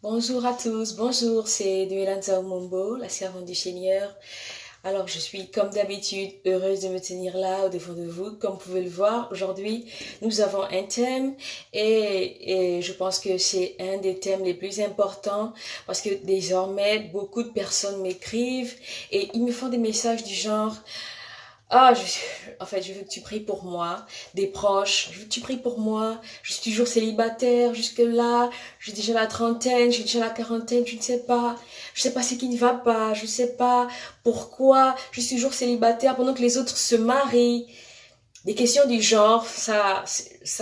Bonjour à tous, bonjour, c'est Duelanza Mombo, la servante du Seigneur. Alors, je suis comme d'habitude heureuse de me tenir là au devant de vous. Comme vous pouvez le voir, aujourd'hui, nous avons un thème et je pense que c'est un des thèmes les plus importants parce que désormais, beaucoup de personnes m'écrivent et ils me font des messages du genre ah, en fait, je veux que tu pries pour moi, des proches, je veux que tu pries pour moi, je suis toujours célibataire jusque-là, j'ai déjà la trentaine, j'ai déjà la quarantaine, je ne sais pas ce qui ne va pas, je ne sais pas pourquoi je suis toujours célibataire pendant que les autres se marient. Des questions du genre, ça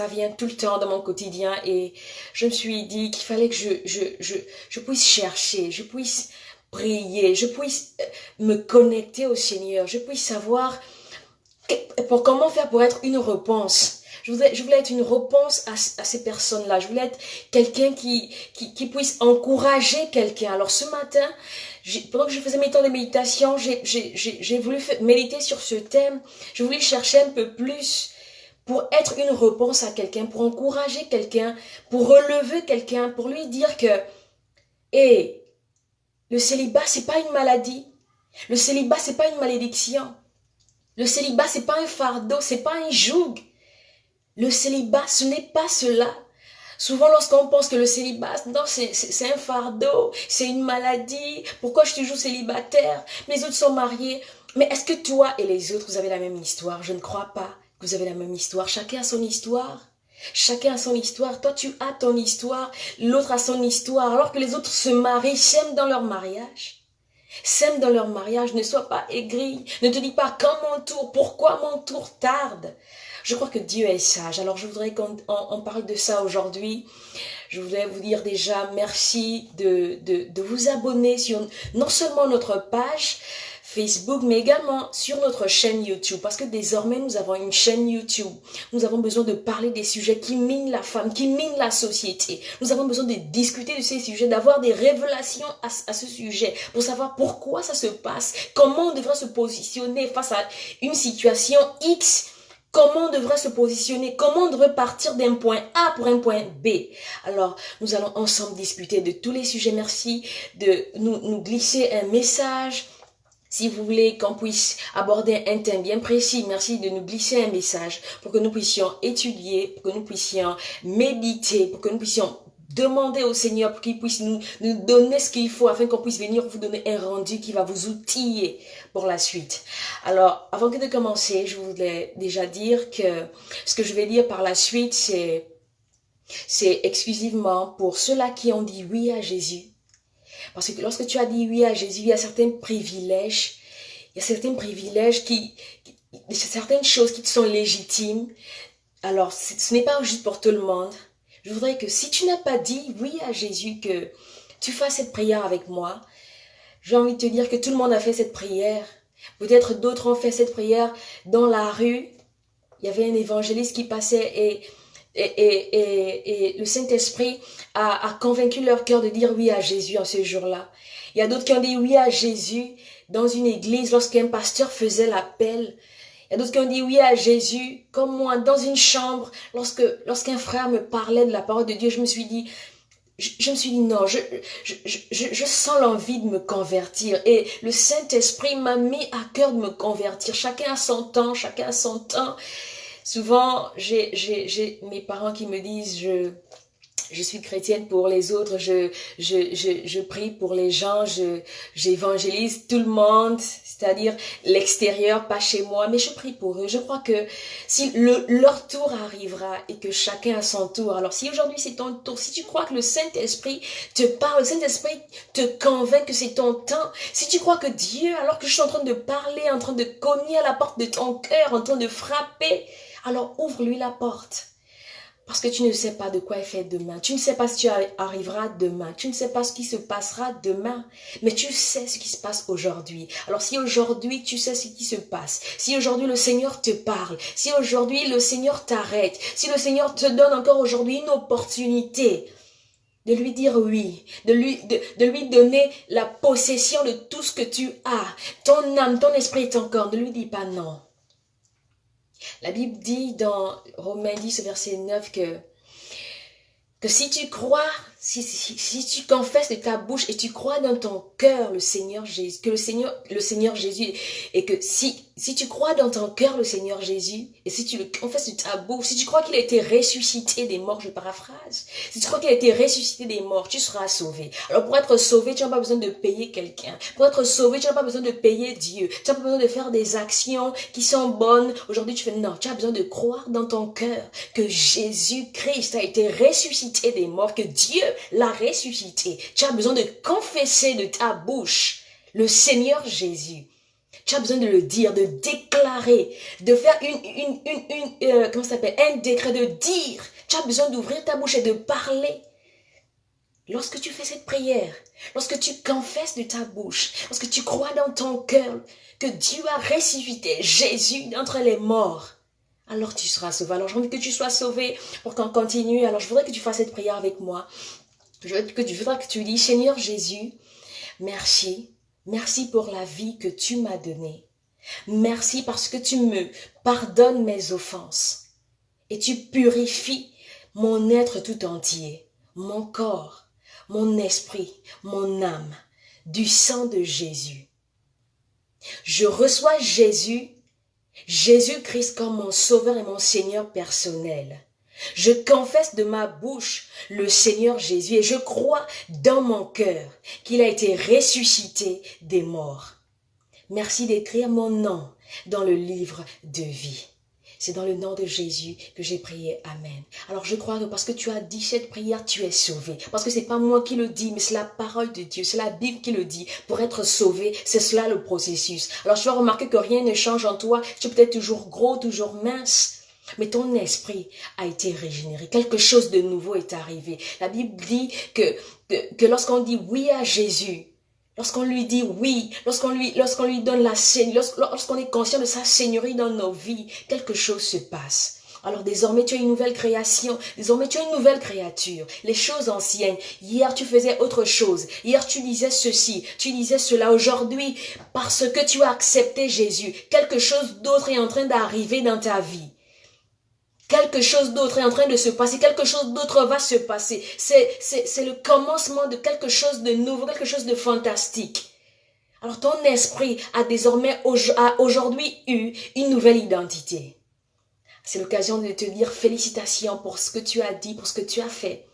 vient tout le temps dans mon quotidien et je me suis dit qu'il fallait que je puisse chercher, je puisse prier, je puisse me connecter au Seigneur, je puisse savoir pour comment faire pour être une réponse. Je voulais être une réponse à ces personnes-là. Je voulais être quelqu'un qui puisse encourager quelqu'un. Alors ce matin, pendant que je faisais mes temps de méditation, j'ai voulu méditer sur ce thème. Je voulais chercher un peu plus pour être une réponse à quelqu'un, pour encourager quelqu'un, pour relever quelqu'un, pour lui dire que, hé, le célibat, c'est pas une maladie. Le célibat, c'est pas une malédiction. Le célibat, c'est pas un fardeau, c'est pas un joug. Le célibat, ce n'est pas cela. Souvent, lorsqu'on pense que le célibat, non, c'est un fardeau, c'est une maladie. Pourquoi je suis toujours célibataire? Mes autres sont mariés. Mais est-ce que toi et les autres, vous avez la même histoire? Je ne crois pas que vous avez la même histoire. Chacun a son histoire. Chacun a son histoire. Toi, tu as ton histoire. L'autre a son histoire. Alors que les autres se marient, s'aiment dans leur mariage. S'aiment dans leur mariage, ne sois pas aigri. Ne te dis pas quand mon tour, pourquoi mon tour tarde. Je crois que Dieu est sage. Alors je voudrais qu'on parle de ça aujourd'hui. Je voudrais vous dire déjà merci de vous abonner sur non seulement notre page Facebook, mais également sur notre chaîne YouTube. Parce que désormais, nous avons une chaîne YouTube. Nous avons besoin de parler des sujets qui minent la femme, qui minent la société. Nous avons besoin de discuter de ces sujets, d'avoir des révélations à ce sujet, pour savoir pourquoi ça se passe, comment on devrait se positionner face à une situation X. Comment on devrait se positionner, comment on devrait partir d'un point A pour un point B. Alors, nous allons ensemble discuter de tous les sujets. Merci de nous glisser un message. Si vous voulez qu'on puisse aborder un thème bien précis, merci de nous glisser un message pour que nous puissions étudier, pour que nous puissions méditer, pour que nous puissions demander au Seigneur pour qu'il puisse nous donner ce qu'il faut afin qu'on puisse venir vous donner un rendu qui va vous outiller pour la suite. Alors, avant que de commencer, je voulais déjà dire que ce que je vais dire par la suite, c'est exclusivement pour ceux-là qui ont dit oui à Jésus. Parce que lorsque tu as dit oui à Jésus, il y a certains privilèges, certaines choses qui te sont légitimes. Alors, ce n'est pas juste pour tout le monde. Je voudrais que si tu n'as pas dit oui à Jésus, que tu fasses cette prière avec moi. J'ai envie de te dire que tout le monde a fait cette prière. Peut-être d'autres ont fait cette prière dans la rue. Il y avait un évangéliste qui passait et le Saint-Esprit a convaincu leur cœur de dire oui à Jésus en ce jour-là. Il y a d'autres qui ont dit oui à Jésus dans une église lorsqu'un pasteur faisait l'appel. Il y a d'autres qui ont dit oui à Jésus, comme moi, dans une chambre, lorsqu'un frère me parlait de la parole de Dieu, je me suis dit non, je sens l'envie de me convertir et le Saint-Esprit m'a mis à cœur de me convertir. Chacun a son temps, chacun a son temps. Souvent, j'ai mes parents qui me disent, je suis chrétienne pour les autres, je prie pour les gens, j'évangélise tout le monde, c'est-à-dire l'extérieur, pas chez moi, mais je prie pour eux. Je crois que si leur tour arrivera et que chacun a son tour, alors si aujourd'hui c'est ton tour, si tu crois que le Saint-Esprit te parle, le Saint-Esprit te convainc que c'est ton temps, si tu crois que Dieu, alors que je suis en train de parler, en train de cogner à la porte de ton cœur, en train de frapper, alors ouvre-lui la porte. Parce que tu ne sais pas de quoi est fait demain. Tu ne sais pas si tu arriveras demain. Tu ne sais pas ce qui se passera demain. Mais tu sais ce qui se passe aujourd'hui. Alors si aujourd'hui tu sais ce qui se passe, si aujourd'hui le Seigneur te parle, si aujourd'hui le Seigneur t'arrête, si le Seigneur te donne encore aujourd'hui une opportunité de lui dire oui, de lui donner la possession de tout ce que tu as, ton âme, ton esprit et ton corps, ne lui dis pas non. La Bible dit dans Romains 10, verset 9 que si tu crois, Si tu confesses de ta bouche et tu crois dans ton cœur le Seigneur Jésus, que le Seigneur Jésus, et que si tu crois dans ton cœur le Seigneur Jésus, et si tu le confesses de ta bouche, si tu crois qu'il a été ressuscité des morts, je paraphrase, si tu crois qu'il a été ressuscité des morts, tu seras sauvé. Alors pour être sauvé, tu n'as pas besoin de payer quelqu'un. Pour être sauvé, tu n'as pas besoin de payer Dieu. Tu n'as pas besoin de faire des actions qui sont bonnes. Aujourd'hui, tu fais non, tu as besoin de croire dans ton cœur que Jésus-Christ a été ressuscité des morts, que Dieu l'a ressuscité. Tu as besoin de confesser de ta bouche le Seigneur Jésus. Tu as besoin de le dire, de déclarer, de faire comment ça s'appelle, un décret, de dire. Tu as besoin d'ouvrir ta bouche et de parler. Lorsque tu fais cette prière, lorsque tu confesses de ta bouche, lorsque tu crois dans ton cœur que Dieu a ressuscité Jésus d'entre les morts, alors tu seras sauvé. Alors j'ai envie que tu sois sauvé pour qu'on continue. Alors je voudrais que tu fasses cette prière avec moi. Je voudrais que tu dis, Seigneur Jésus, merci. Merci pour la vie que tu m'as donnée. Merci parce que tu me pardonnes mes offenses. Et tu purifies mon être tout entier, mon corps, mon esprit, mon âme, du sang de Jésus. Je reçois Jésus-Christ comme mon sauveur et mon Seigneur personnel. Je confesse de ma bouche le Seigneur Jésus et je crois dans mon cœur qu'il a été ressuscité des morts. Merci d'écrire mon nom dans le livre de vie. C'est dans le nom de Jésus que j'ai prié. Amen. Alors je crois que parce que tu as dit cette prière, tu es sauvé. Parce que c'est pas moi qui le dis, mais c'est la parole de Dieu. C'est la Bible qui le dit. Pour être sauvé, c'est cela le processus. Alors tu vas remarquer que rien ne change en toi. Tu es peut-être toujours gros, toujours mince. Mais ton esprit a été régénéré. Quelque chose de nouveau est arrivé. La Bible dit que lorsqu'on dit oui à Jésus, lorsqu'on lui dit oui, lorsqu'on lui donne la seigneurie, lorsqu'on est conscient de sa seigneurie dans nos vies, quelque chose se passe. Alors désormais tu es une nouvelle création, désormais tu es une nouvelle créature. Les choses anciennes, hier tu faisais autre chose, hier tu disais ceci, tu disais cela. Aujourd'hui, parce que tu as accepté Jésus, quelque chose d'autre est en train d'arriver dans ta vie. Quelque chose d'autre est en train de se passer, quelque chose d'autre va se passer. C'est le commencement de quelque chose de nouveau, quelque chose de fantastique. Alors ton esprit a désormais aujourd'hui eu une nouvelle identité. C'est l'occasion de te dire félicitations pour ce que tu as dit, pour ce que tu as fait.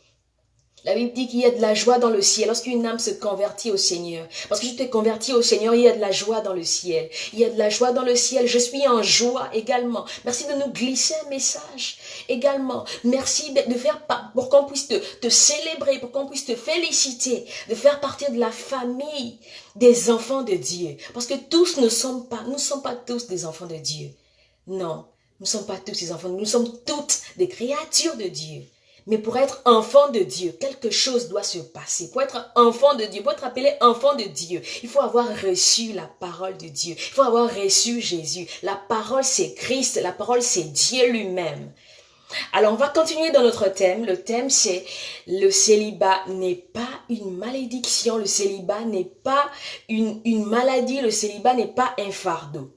La Bible dit qu'il y a de la joie dans le ciel lorsqu'une âme se convertit au Seigneur. Parce que je t'ai converti au Seigneur, il y a de la joie dans le ciel. Il y a de la joie dans le ciel. Je suis en joie également. Merci de nous glisser un message également. Merci de faire pour qu'on puisse te célébrer, pour qu'on puisse te féliciter, de faire partie de la famille des enfants de Dieu. Parce que tous nous ne sommes pas tous des enfants de Dieu. Non, nous ne sommes pas tous des enfants. Nous sommes toutes des créatures de Dieu. Mais pour être enfant de Dieu, quelque chose doit se passer. Pour être enfant de Dieu, pour être appelé enfant de Dieu, il faut avoir reçu la parole de Dieu. Il faut avoir reçu Jésus. La parole, c'est Christ. La parole, c'est Dieu lui-même. Alors, on va continuer dans notre thème. Le thème, c'est le célibat n'est pas une malédiction. Le célibat n'est pas une maladie. Le célibat n'est pas un fardeau.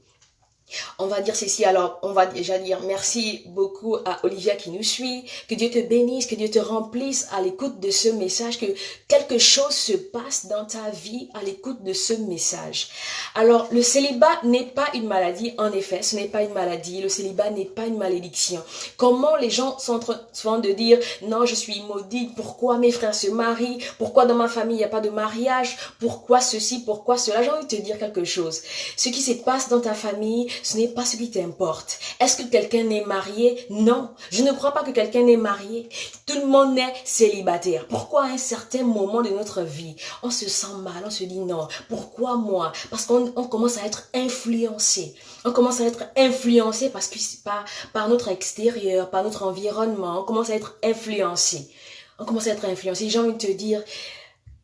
On va dire ceci, alors on va déjà dire merci beaucoup à Olivia qui nous suit, que Dieu te bénisse, que Dieu te remplisse à l'écoute de ce message, que quelque chose se passe dans ta vie à l'écoute de ce message. Alors le célibat n'est pas une maladie, en effet, ce n'est pas une maladie, le célibat n'est pas une malédiction. Comment les gens sont souvent de dire, non je suis maudite, pourquoi mes frères se marient, pourquoi dans ma famille il n'y a pas de mariage, pourquoi ceci, pourquoi cela, j'ai envie de te dire quelque chose. Ce qui se passe dans ta famille, ce n'est pas ce qui t'importe. Est-ce que quelqu'un est marié? Non, je ne crois pas que quelqu'un est marié. Tout le monde est célibataire. Pourquoi à un certain moment de notre vie, on se sent mal, on se dit non. Pourquoi moi? Parce qu'on commence à être influencé. On commence à être influencé parce que c'est par notre extérieur, par notre environnement. On commence à être influencé. On commence à être influencé. J'ai envie de te dire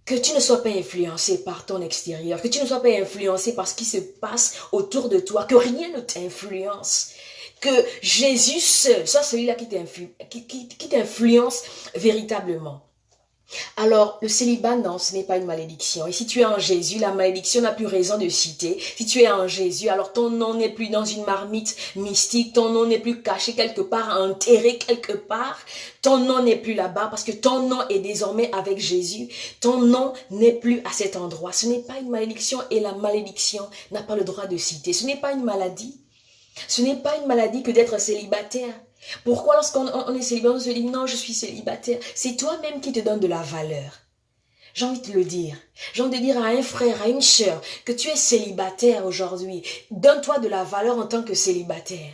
que tu ne sois pas influencé par ton extérieur, que tu ne sois pas influencé par ce qui se passe autour de toi, que rien ne t'influence, que Jésus seul soit celui-là qui t'influence véritablement. Alors, le célibat, non, ce n'est pas une malédiction. Et si tu es en Jésus, la malédiction n'a plus raison de citer. Si tu es en Jésus, alors ton nom n'est plus dans une marmite mystique, ton nom n'est plus caché quelque part, enterré quelque part. Ton nom n'est plus là-bas parce que ton nom est désormais avec Jésus. Ton nom n'est plus à cet endroit. Ce n'est pas une malédiction et la malédiction n'a pas le droit de citer. Ce n'est pas une maladie. Ce n'est pas une maladie que d'être célibataire. Pourquoi lorsqu'on est célibataire, on se dit non, je suis célibataire. C'est toi-même qui te donne de la valeur. J'ai envie de te le dire. J'ai envie de dire à un frère, à une sœur, que tu es célibataire aujourd'hui. Donne-toi de la valeur en tant que célibataire.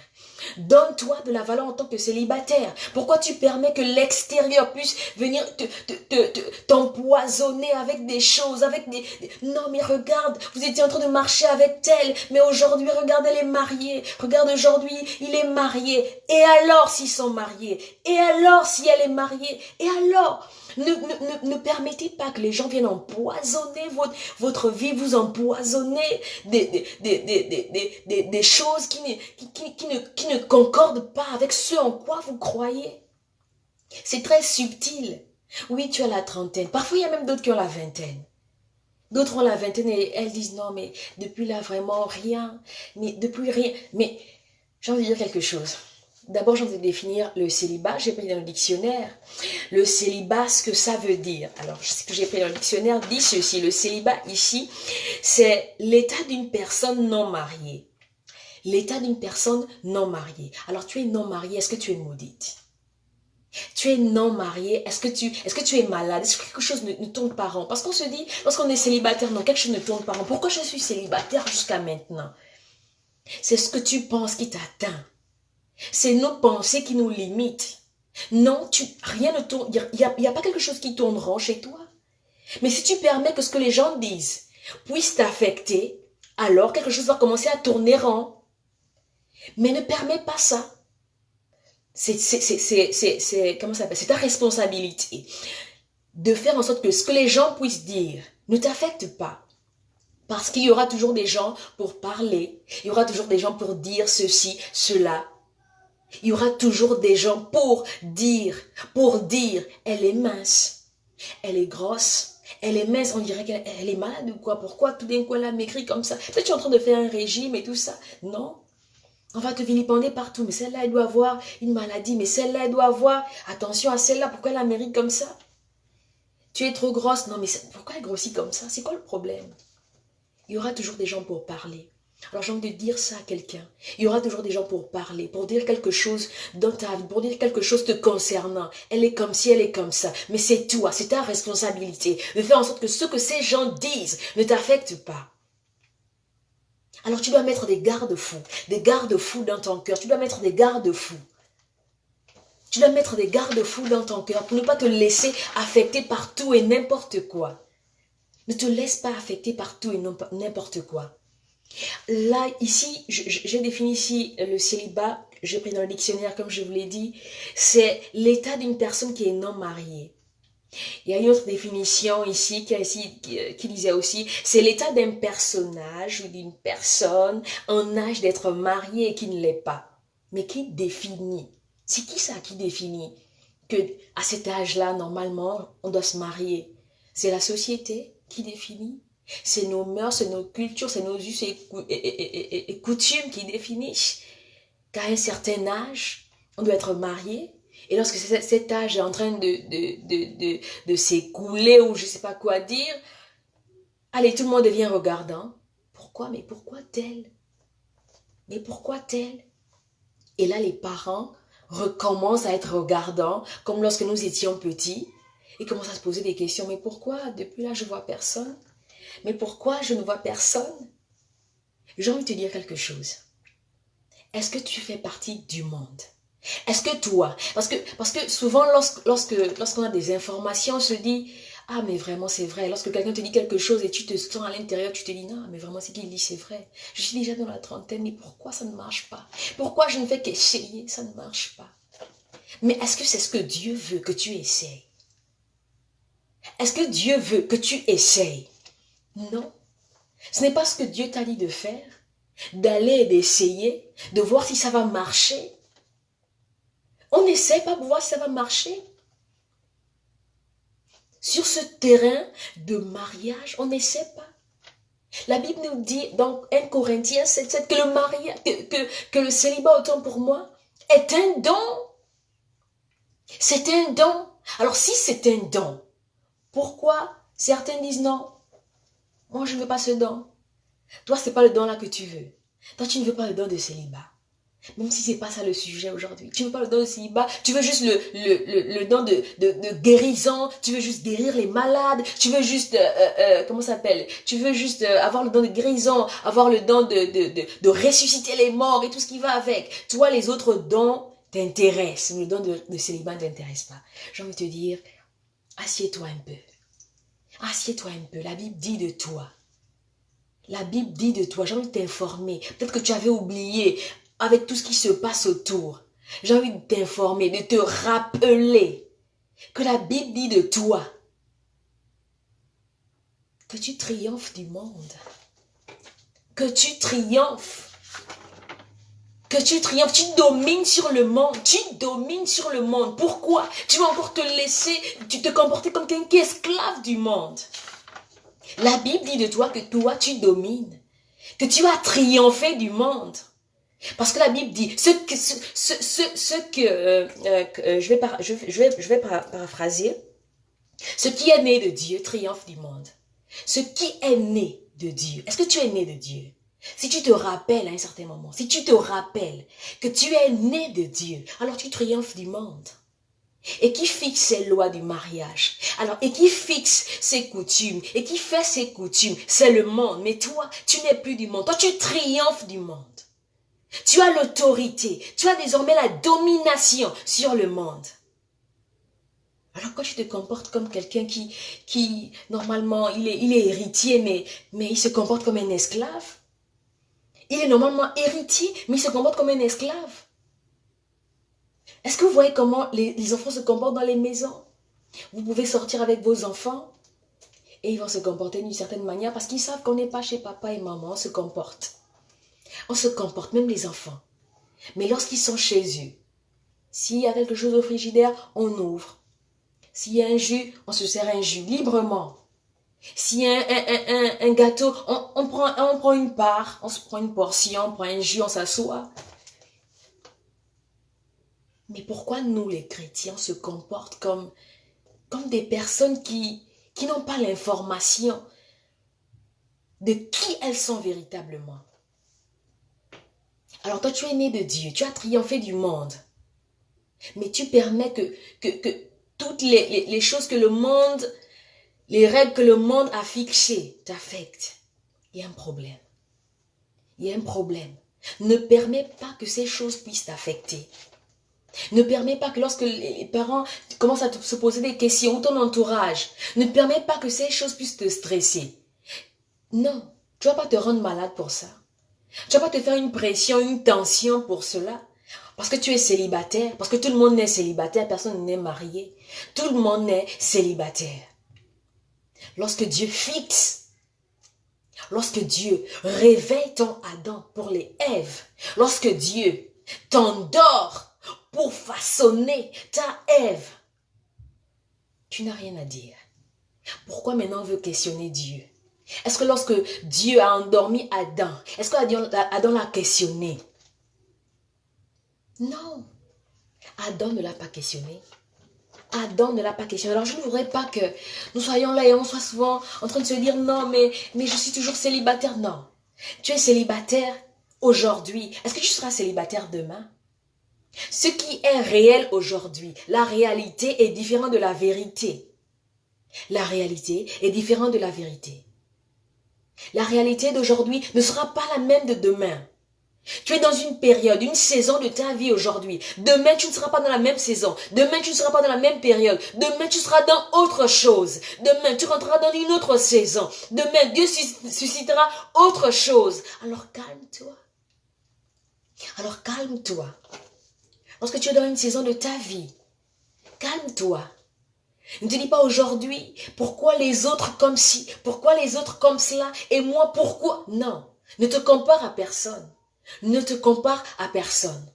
Donne-toi de la valeur en tant que célibataire. Pourquoi tu permets que l'extérieur puisse venir t'empoisonner avec des choses, avec des... Non, mais regarde, vous étiez en train de marcher avec tel, mais aujourd'hui, regarde, elle est mariée. Regarde, aujourd'hui, il est marié. Et alors s'ils sont mariés? Et alors si elle est mariée? Et alors ne permettez pas que les gens viennent empoisonner votre vie, vous empoisonner des choses qui ne concordent pas avec ce en quoi vous croyez. C'est très subtil. Oui, tu as la trentaine. Parfois, il y a même d'autres qui ont la vingtaine. D'autres ont la vingtaine et elles disent non, mais depuis là, vraiment rien. Mais depuis rien. Mais j'ai envie de dire quelque chose. D'abord, j'ai envie de définir le célibat. J'ai pris dans le dictionnaire. Le célibat, ce que ça veut dire. Alors, ce que j'ai pris dans le dictionnaire dit ceci. Le célibat, ici, c'est l'état d'une personne non mariée. L'état d'une personne non mariée. Alors, tu es non mariée, est-ce que tu es maudite? Tu es non mariée, est-ce que tu es malade? Est-ce que quelque chose ne tourne pas rond? Parce qu'on se dit, lorsqu'on est célibataire, non, quelque chose ne tourne pas rond. Pourquoi je suis célibataire jusqu'à maintenant? C'est ce que tu penses qui t'atteint. C'est nos pensées qui nous limitent. Non, rien ne tourne, il n'y a pas quelque chose qui tourne rond chez toi. Mais si tu permets que ce que les gens disent puisse t'affecter, alors quelque chose va commencer à tourner rond. Mais ne permets pas ça. Comment ça s'appelle? C'est ta responsabilité de faire en sorte que ce que les gens puissent dire ne t'affecte pas. Parce qu'il y aura toujours des gens pour parler, il y aura toujours des gens pour dire ceci, cela. Il y aura toujours des gens pour dire, elle est mince, elle est grosse, elle est mince, on dirait qu'elle est malade ou quoi. Pourquoi tout d'un coup elle a maigri comme ça? Peut-être tu es en train de faire un régime et tout ça. Non. On va te vilipender partout, mais celle-là, elle doit avoir une maladie, mais celle-là, elle doit avoir... Attention à celle-là, pourquoi elle a maigri comme ça? Tu es trop grosse, non, mais pourquoi elle grossit comme ça? C'est quoi le problème? Il y aura toujours des gens pour parler. Alors j'ai envie de dire ça à quelqu'un. Il y aura toujours des gens pour parler, pour dire quelque chose dans ta vie, pour dire quelque chose te concernant. Elle est comme ci, elle est comme ça. Mais c'est toi, c'est ta responsabilité de faire en sorte que ce que ces gens disent ne t'affecte pas. Alors tu dois mettre des garde-fous dans ton cœur. Tu dois mettre des garde-fous. Tu dois mettre des garde-fous dans ton cœur pour ne pas te laisser affecter par tout et n'importe quoi. Ne te laisse pas affecter par tout et n'importe quoi. Là, ici, j'ai défini ici le célibat, j'ai pris dans le dictionnaire comme je vous l'ai dit, c'est l'état d'une personne qui est non mariée. Il y a une autre définition ici qui disait aussi, c'est l'état d'un personnage ou d'une personne en âge d'être marié et qui ne l'est pas. Mais qui définit? C'est qui ça qui définit que à cet âge-là, normalement, on doit se marier? C'est la société qui définit? C'est nos mœurs, c'est nos cultures, c'est nos us et coutumes qui définissent qu'à un certain âge, on doit être marié. Et lorsque cet âge est en train de s'écouler ou je ne sais pas quoi dire, allez, tout le monde devient regardant. Pourquoi? Mais pourquoi tel? Mais pourquoi tel? Et là, les parents recommencent à être regardants, comme lorsque nous étions petits, et commencent à se poser des questions. Mais pourquoi? Depuis là, je ne vois personne. Mais pourquoi je ne vois personne? J'ai envie de te dire quelque chose. Est-ce que tu fais partie du monde? Est-ce que toi, parce que souvent lorsqu'on a des informations, on se dit, ah mais vraiment c'est vrai. Lorsque quelqu'un te dit quelque chose et tu te sens à l'intérieur, tu te dis, non mais vraiment ce qu'il dit c'est vrai. Je suis déjà dans la trentaine, mais pourquoi ça ne marche pas? Pourquoi je ne fais qu'essayer, ça ne marche pas? Mais est-ce que c'est ce que Dieu veut que tu essayes? Est-ce que Dieu veut que tu essayes? Non. Ce n'est pas ce que Dieu t'a dit de faire, d'aller et d'essayer, de voir si ça va marcher. On n'essaie pas pour voir si ça va marcher. sur ce terrain de mariage, on n'essaie pas. La Bible nous dit dans 1 Corinthiens 7, que le mariage, que le célibat, autant pour moi, est un don. C'est un don. Alors si c'est un don, pourquoi certains disent non? Moi je ne veux pas ce don. Toi c'est pas le don là que tu veux. Toi tu ne veux pas le don de célibat. Même si c'est pas ça le sujet aujourd'hui. Tu veux pas le don de célibat, tu veux juste le don de guérison, tu veux juste guérir les malades, tu veux juste, comment ça s'appelle? Tu veux juste avoir le don de guérison, avoir le don de ressusciter les morts et tout ce qui va avec. Toi, les autres dons t'intéressent, mais le don de célibat ne t'intéresse pas. J'ai envie de te dire, assieds-toi un peu. Assieds-toi un peu. La Bible dit de toi. La Bible dit de toi, j'ai envie de t'informer. Peut-être que tu avais oublié avec tout ce qui se passe autour. J'ai envie de t'informer, de te rappeler que la Bible dit de toi que tu triomphes du monde. Que tu triomphes. Que tu triomphes. Tu domines sur le monde. Tu domines sur le monde. Pourquoi? Tu vas encore te laisser, tu te comporter comme quelqu'un qui est esclave du monde. La Bible dit de toi que toi, tu domines. Que tu as triomphé du monde. Parce que la Bible dit, je vais paraphraser, ce qui est né de Dieu triomphe du monde. Ce qui est né de Dieu. Est-ce que tu es né de Dieu? Si tu te rappelles à un certain moment, si tu te rappelles que tu es né de Dieu, alors tu triomphes du monde. Et qui fixe ses lois du mariage. Alors, et qui fixe ses coutumes, et qui fait ses coutumes, c'est le monde. Mais toi, tu n'es plus du monde. Toi, tu triomphes du monde. Tu as l'autorité. Tu as désormais la domination sur le monde. Alors, quand tu te comportes comme quelqu'un qui normalement, il est héritier, mais il se comporte comme un esclave. Il est normalement héritier, mais il se comporte comme un esclave. Est-ce que vous voyez comment les enfants se comportent dans les maisons? Vous pouvez sortir avec vos enfants et ils vont se comporter d'une certaine manière parce qu'ils savent qu'on n'est pas chez papa et maman, on se comporte. On se comporte, même les enfants. Mais lorsqu'ils sont chez eux, s'il y a quelque chose au frigidaire, on ouvre. S'il y a un jus, on se sert un jus librement. S'il y a un gâteau, on prend une part, on se prend une portion, on prend un jus, on s'assoit. Mais pourquoi nous, les chrétiens, se comportent comme des personnes qui n'ont pas l'information de qui elles sont véritablement? Alors toi, tu es né de Dieu, tu as triomphé du monde. Mais tu permets que toutes les choses que le monde, les règles que le monde a fixées t'affectent. Il y a un problème. Il y a un problème. Ne permets pas que ces choses puissent t'affecter. Ne permets pas que lorsque les parents commencent à se poser des questions, ou ton entourage, ne permets pas que ces choses puissent te stresser. Non, tu ne vas pas te rendre malade pour ça. Tu ne vas pas te faire une pression, une tension pour cela. Parce que tu es célibataire, parce que tout le monde n'est célibataire, personne n'est marié. Tout le monde est célibataire. Lorsque Dieu fixe, lorsque Dieu réveille ton Adam pour les Èves, lorsque Dieu t'endort pour façonner ta Ève, tu n'as rien à dire. Pourquoi maintenant on veut questionner Dieu? Est-ce que lorsque Dieu a endormi Adam, est-ce que Adam l'a questionné? Non. Adam ne l'a pas questionné. Adam ne l'a pas questionné. Alors je ne voudrais pas que nous soyons là et on soit souvent en train de se dire non, mais je suis toujours célibataire. Non. Tu es célibataire aujourd'hui. Est-ce que tu seras célibataire demain? Ce qui est réel aujourd'hui, la réalité est différente de la vérité. La réalité est différente de la vérité. La réalité d'aujourd'hui ne sera pas la même de demain. Tu es dans une période, une saison de ta vie aujourd'hui. Demain, tu ne seras pas dans la même saison. Demain, tu ne seras pas dans la même période. Demain, tu seras dans autre chose. Demain, tu rentreras dans une autre saison. Demain, Dieu suscitera autre chose. Alors calme-toi. Alors calme-toi. Lorsque tu es dans une saison de ta vie, calme-toi. Ne te dis pas aujourd'hui, pourquoi les autres comme ci, pourquoi les autres comme cela, et moi pourquoi? Non, ne te compare à personne. Ne te compare à personne.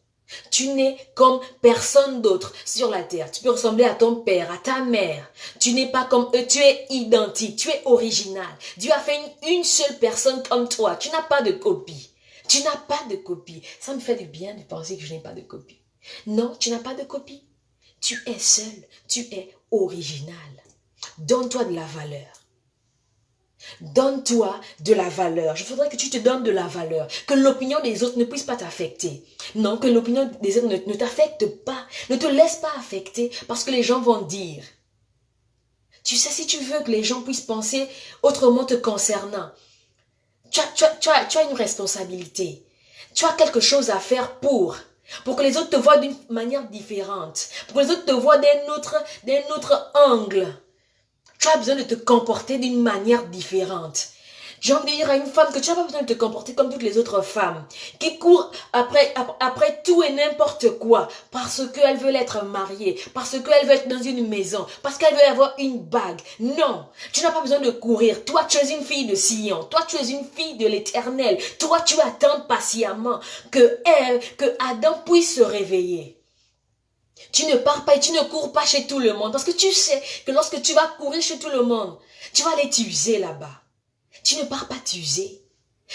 Tu n'es comme personne d'autre sur la terre. Tu peux ressembler à ton père, à ta mère. Tu n'es pas comme eux, tu es identique, tu es original. Dieu a fait une seule personne comme toi. Tu n'as pas de copie. Tu n'as pas de copie. Ça me fait du bien de penser que je n'ai pas de copie. Non, tu n'as pas de copie. Tu es seul, tu es original. Donne-toi de la valeur. Donne-toi de la valeur. Je voudrais que tu te donnes de la valeur. Que l'opinion des autres ne puisse pas t'affecter. Non, que l'opinion des autres ne t'affecte pas. Ne te laisse pas affecter parce que les gens vont dire. Tu sais, si tu veux que les gens puissent penser autrement te concernant, tu as une responsabilité. Tu as quelque chose à faire pour que les autres te voient d'une manière différente. Pour que les autres te voient d'un autre angle. Tu as besoin de te comporter d'une manière différente. J'ai envie de dire à une femme que tu n'as pas besoin de te comporter comme toutes les autres femmes qui courent après tout et n'importe quoi parce qu'elles veulent être mariées, parce qu'elles veulent être dans une maison, parce qu'elles veulent avoir une bague. Non, tu n'as pas besoin de courir. Toi, tu es une fille de Sion. Toi, tu es une fille de l'Éternel. Toi, tu attends patiemment que Adam puisse se réveiller. Tu ne pars pas et tu ne cours pas chez tout le monde parce que tu sais que lorsque tu vas courir chez tout le monde, tu vas aller t'user là-bas. Tu ne pars pas t'user.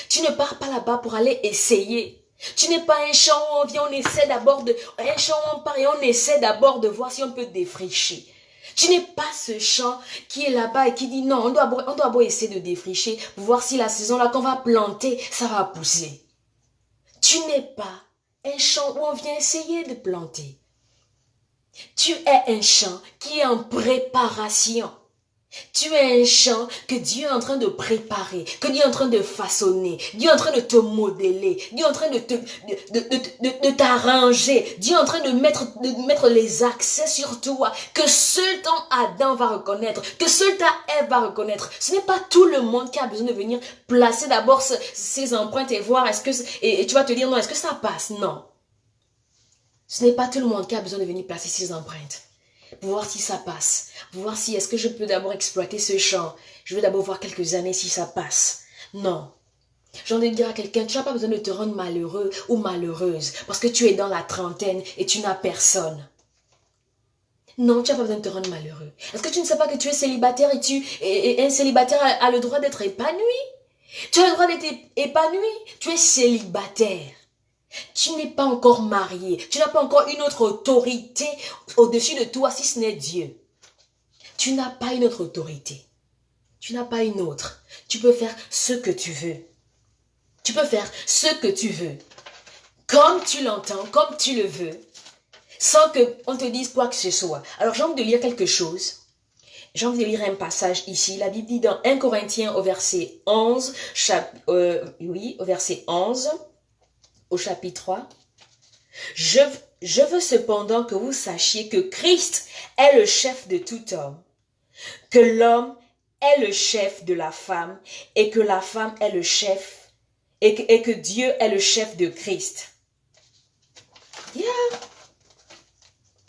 Tu ne pars pas là-bas pour aller essayer. Tu n'es pas un champ où on vient, on essaie d'abord un champ où on part et on essaie d'abord de voir si on peut défricher. Tu n'es pas ce champ qui est là-bas et qui dit non, on doit essayer de défricher pour voir si la saison là qu'on va planter, ça va pousser. Tu n'es pas un champ où on vient essayer de planter. Tu es un champ qui est en préparation. Tu es un champ que Dieu est en train de préparer, que Dieu est en train de façonner, Dieu est en train de te modeler, Dieu est en train de t'arranger, Dieu est en train de mettre les accès sur toi, que seul ton Adam va reconnaître, que seul ta Ève va reconnaître. Ce n'est pas tout le monde qui a besoin de venir placer d'abord ses empreintes et voir et tu vas te dire non, est-ce que ça passe? Non. Ce n'est pas tout le monde qui a besoin de venir placer ses empreintes. Pour voir si ça passe. Pour voir si est-ce que je peux d'abord exploiter ce champ. Je veux d'abord voir quelques années si ça passe. Non. J'ai envie de dire à quelqu'un, tu n'as pas besoin de te rendre malheureux ou malheureuse. Parce que tu es dans la trentaine et tu n'as personne. Non, tu n'as pas besoin de te rendre malheureux. Est-ce que tu ne sais pas que tu es célibataire et un célibataire a le droit d'être épanoui? Tu as le droit d'être épanoui. Tu es célibataire. Tu n'es pas encore marié. Tu n'as pas encore une autre autorité au-dessus de toi si ce n'est Dieu. Tu n'as pas une autre autorité. Tu n'as pas une autre. Tu peux faire ce que tu veux. Tu peux faire ce que tu veux. Comme tu l'entends, comme tu le veux. Sans qu'on te dise quoi que ce soit. Alors j'ai envie de lire quelque chose. J'ai envie de lire un passage ici. La Bible dit dans 1 Corinthiens au verset 11. Au verset 11. Au chapitre 3, je veux cependant que vous sachiez que Christ est le chef de tout homme, que l'homme est le chef de la femme et que la femme est le chef et que Dieu est le chef de Christ. Yeah.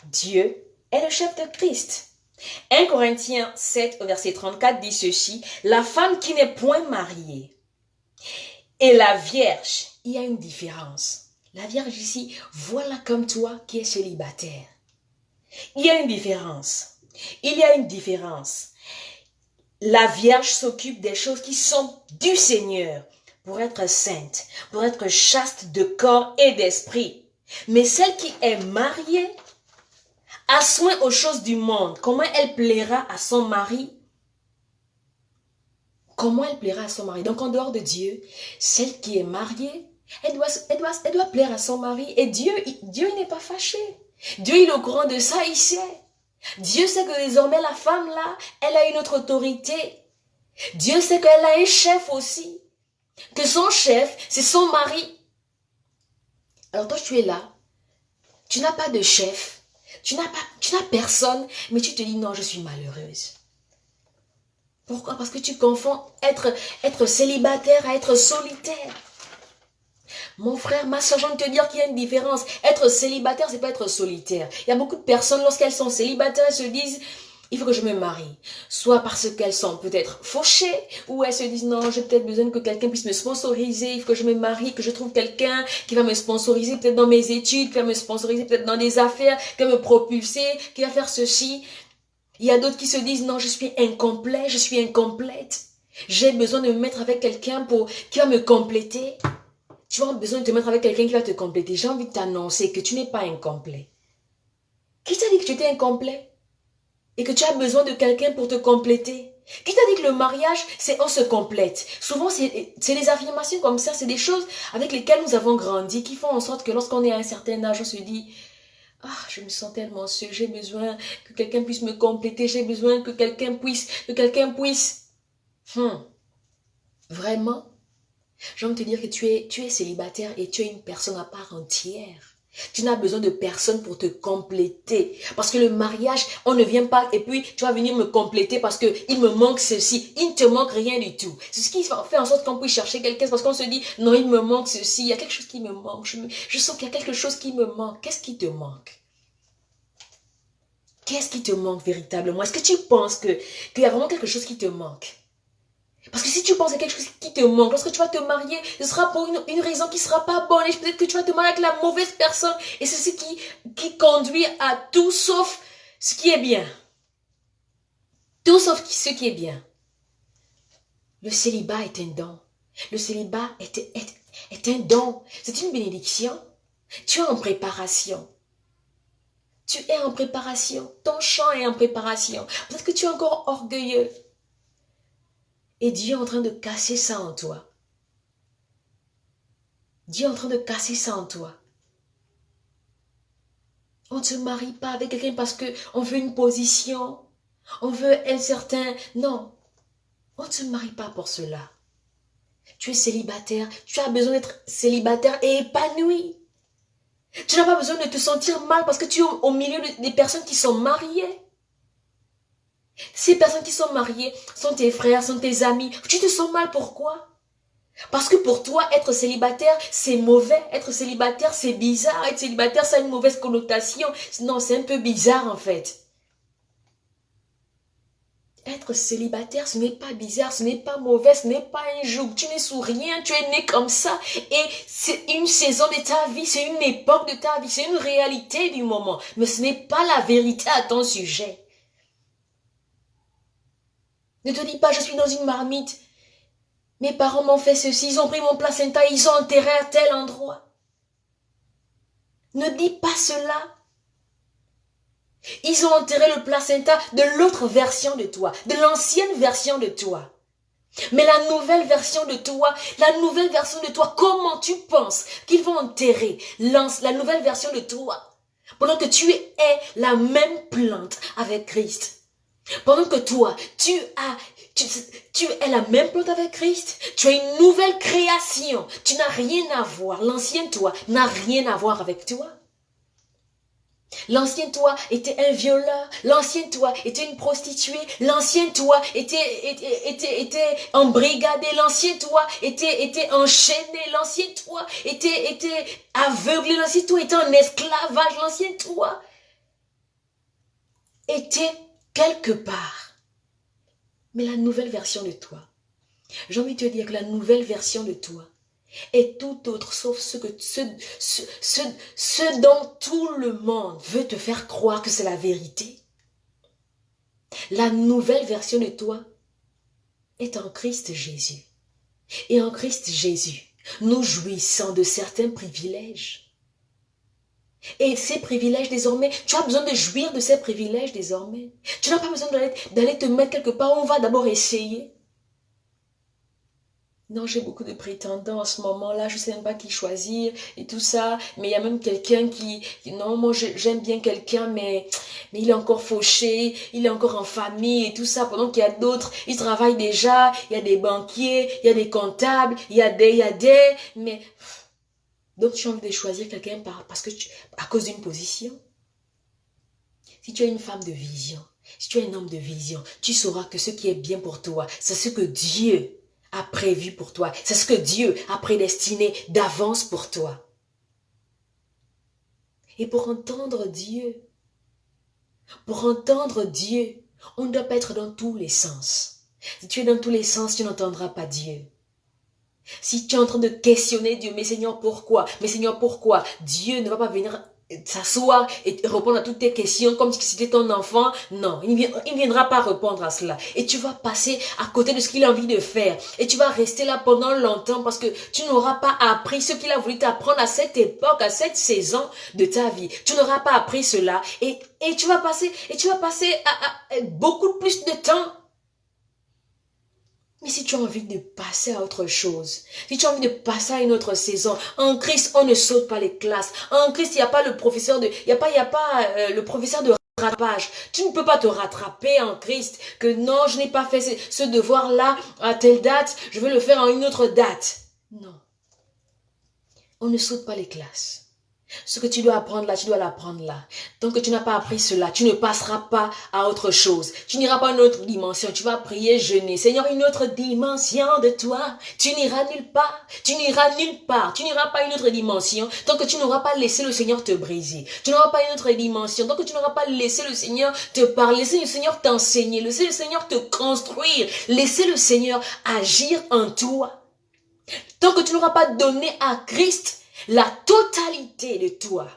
Dieu est le chef de Christ. 1 Corinthiens 7 au verset 34 dit ceci, la femme qui n'est point mariée et la vierge, il y a une différence. La vierge ici, voilà comme toi qui es célibataire. Il y a une différence. Il y a une différence. La vierge s'occupe des choses qui sont du Seigneur pour être sainte, pour être chaste de corps et d'esprit. Mais celle qui est mariée a soin aux choses du monde. Comment elle plaira à son mari? Comment elle plaira à son mari? Donc en dehors de Dieu, celle qui est mariée, elle doit plaire à son mari. Et Dieu il n'est pas fâché. Dieu il est au courant de ça, il sait. Dieu sait que désormais la femme là, elle a une autre autorité. Dieu sait qu'elle a un chef aussi. Que son chef, c'est son mari. Alors toi tu es là. Tu n'as pas de chef. Tu n'as personne. Mais tu te dis non, je suis malheureuse. Pourquoi? Parce que tu confonds être célibataire à être solitaire. Mon frère, ma soeur, je viens de te dire qu'il y a une différence. Être célibataire, c'est pas être solitaire. Il y a beaucoup de personnes, lorsqu'elles sont célibataires, elles se disent, il faut que je me marie. Soit parce qu'elles sont peut-être fauchées, ou elles se disent, non, j'ai peut-être besoin que quelqu'un puisse me sponsoriser, il faut que je me marie, que je trouve quelqu'un qui va me sponsoriser peut-être dans mes études, qui va me sponsoriser peut-être dans des affaires, qui va me propulser, qui va faire ceci. Il y a d'autres qui se disent, non, je suis incomplet, je suis incomplète. J'ai besoin de me mettre avec quelqu'un qui va me compléter. Tu as besoin de te mettre avec quelqu'un qui va te compléter. J'ai envie de t'annoncer que tu n'es pas incomplet. Qui t'a dit que tu étais incomplet? Et que tu as besoin de quelqu'un pour te compléter? Qui t'a dit que le mariage, c'est on se complète? Souvent, c'est des affirmations comme ça, c'est des choses avec lesquelles nous avons grandi, qui font en sorte que lorsqu'on est à un certain âge, on se dit, ah, je me sens tellement seule, j'ai besoin que quelqu'un puisse me compléter, j'ai besoin que quelqu'un puisse. Vraiment? J'ai envie de te dire que tu es célibataire et tu es une personne à part entière. Tu n'as besoin de personne pour te compléter. Parce que le mariage, on ne vient pas et puis tu vas venir me compléter parce qu'il me manque ceci. Il ne te manque rien du tout. C'est ce qui fait en sorte qu'on puisse chercher quelqu'un parce qu'on se dit, non, il me manque ceci, il y a quelque chose qui me manque. Je sens qu'il y a quelque chose qui me manque. Qu'est-ce qui te manque? Qu'est-ce qui te manque véritablement? Est-ce que tu penses qu'il y a vraiment quelque chose qui te manque? Parce que si tu penses à quelque chose qui te manque, lorsque tu vas te marier, ce sera pour une raison qui ne sera pas bonne. Et peut-être que tu vas te marier avec la mauvaise personne. Et c'est ce qui conduit à tout sauf ce qui est bien. Tout sauf ce qui est bien. Le célibat est un don. Le célibat est un don. C'est une bénédiction. Tu es en préparation. Tu es en préparation. Ton champ est en préparation. Peut-être que tu es encore orgueilleux. Et Dieu est en train de casser ça en toi. Dieu est en train de casser ça en toi. On ne se marie pas avec quelqu'un parce qu'on veut une position. On veut un certain... Non. On ne se marie pas pour cela. Tu es célibataire. Tu as besoin d'être célibataire et épanoui. Tu n'as pas besoin de te sentir mal parce que tu es au milieu des personnes qui sont mariées. Ces personnes qui sont mariées sont tes frères, sont tes amis. Tu te sens mal, pourquoi? Parce que pour toi, être célibataire, c'est mauvais. Être célibataire, c'est bizarre. Être célibataire, ça a une mauvaise connotation. Non, c'est un peu bizarre en fait. Être célibataire, ce n'est pas bizarre, ce n'est pas mauvais, ce n'est pas un joug. Tu n'es sous rien, tu es né comme ça. Et c'est une saison de ta vie, c'est une époque de ta vie, c'est une réalité du moment. Mais ce n'est pas la vérité à ton sujet. Ne te dis pas, je suis dans une marmite. Mes parents m'ont fait ceci, ils ont pris mon placenta, ils ont enterré à tel endroit. Ne dis pas cela. Ils ont enterré le placenta de l'autre version de toi, de l'ancienne version de toi. Mais la nouvelle version de toi, comment tu penses qu'ils vont enterrer la nouvelle version de toi pendant que tu es la même plante avec Christ? Pendant que toi, tu es la même plante avec Christ, tu es une nouvelle création. Tu n'as rien à voir. L'ancien toi n'a rien à voir avec toi. L'ancien toi était un violeur. L'ancien toi était une prostituée. L'ancien toi était embrigadé. L'ancien toi était enchaîné. L'ancien toi était aveuglé. L'ancien toi était en esclavage. L'ancien toi était quelque part. Mais la nouvelle version de toi, j'ai envie de te dire que la nouvelle version de toi est tout autre sauf ce dont tout le monde veut te faire croire que c'est la vérité. La nouvelle version de toi est en Christ Jésus. Et en Christ Jésus, nous jouissons de certains privilèges. Et ces privilèges désormais, tu as besoin de jouir de ces privilèges désormais. Tu n'as pas besoin d'aller te mettre quelque part où on va d'abord essayer. Non, j'ai beaucoup de prétendants en ce moment-là, je ne sais même pas qui choisir et tout ça. Mais il y a même quelqu'un non, moi j'aime bien quelqu'un, mais il est encore fauché, il est encore en famille et tout ça. Pendant qu'il y a d'autres, ils travaillent déjà, il y a des banquiers, il y a des comptables, il y a des, mais... Donc, tu as envie de choisir quelqu'un à cause d'une position. Si tu es une femme de vision, si tu es un homme de vision, tu sauras que ce qui est bien pour toi, c'est ce que Dieu a prévu pour toi. C'est ce que Dieu a prédestiné d'avance pour toi. Et pour entendre Dieu, On ne doit pas être dans tous les sens. Si tu es dans tous les sens, tu n'entendras pas Dieu. Si tu es en train de questionner Dieu, mais Seigneur, pourquoi? Mais Seigneur, pourquoi? Dieu ne va pas venir s'asseoir et répondre à toutes tes questions comme si c'était ton enfant. Non, il ne viendra pas répondre à cela. Et tu vas passer à côté de ce qu'il a envie de faire. Et tu vas rester là pendant longtemps parce que tu n'auras pas appris ce qu'il a voulu t'apprendre à cette époque, à cette saison de ta vie. Tu n'auras pas appris cela. Et tu vas passer à beaucoup plus de temps. Mais si tu as envie de passer à autre chose, si tu as envie de passer à une autre saison, en Christ, on ne saute pas les classes. En Christ, il n'y a pas le professeur le professeur de rattrapage. Tu ne peux pas te rattraper en Christ. Que non, je n'ai pas fait ce devoir-là à telle date, je vais le faire à une autre date. Non. On ne saute pas les classes. Ce que tu dois apprendre là, tu dois l'apprendre là. Tant que tu n'as pas appris cela, tu ne passeras pas à autre chose. Tu n'iras pas à une autre dimension. Tu vas prier, jeûner. Seigneur, une autre dimension de toi. Tu n'iras nulle part. Tu n'iras nulle part. Tu n'iras pas à une autre dimension tant que tu n'auras pas laissé le Seigneur te briser. Tu n'auras pas une autre dimension tant que tu n'auras pas laissé le Seigneur te parler, laisser le Seigneur t'enseigner, laisser le Seigneur te construire, laisser le Seigneur agir en toi. Tant que tu n'auras pas donné à Christ la totalité de toi,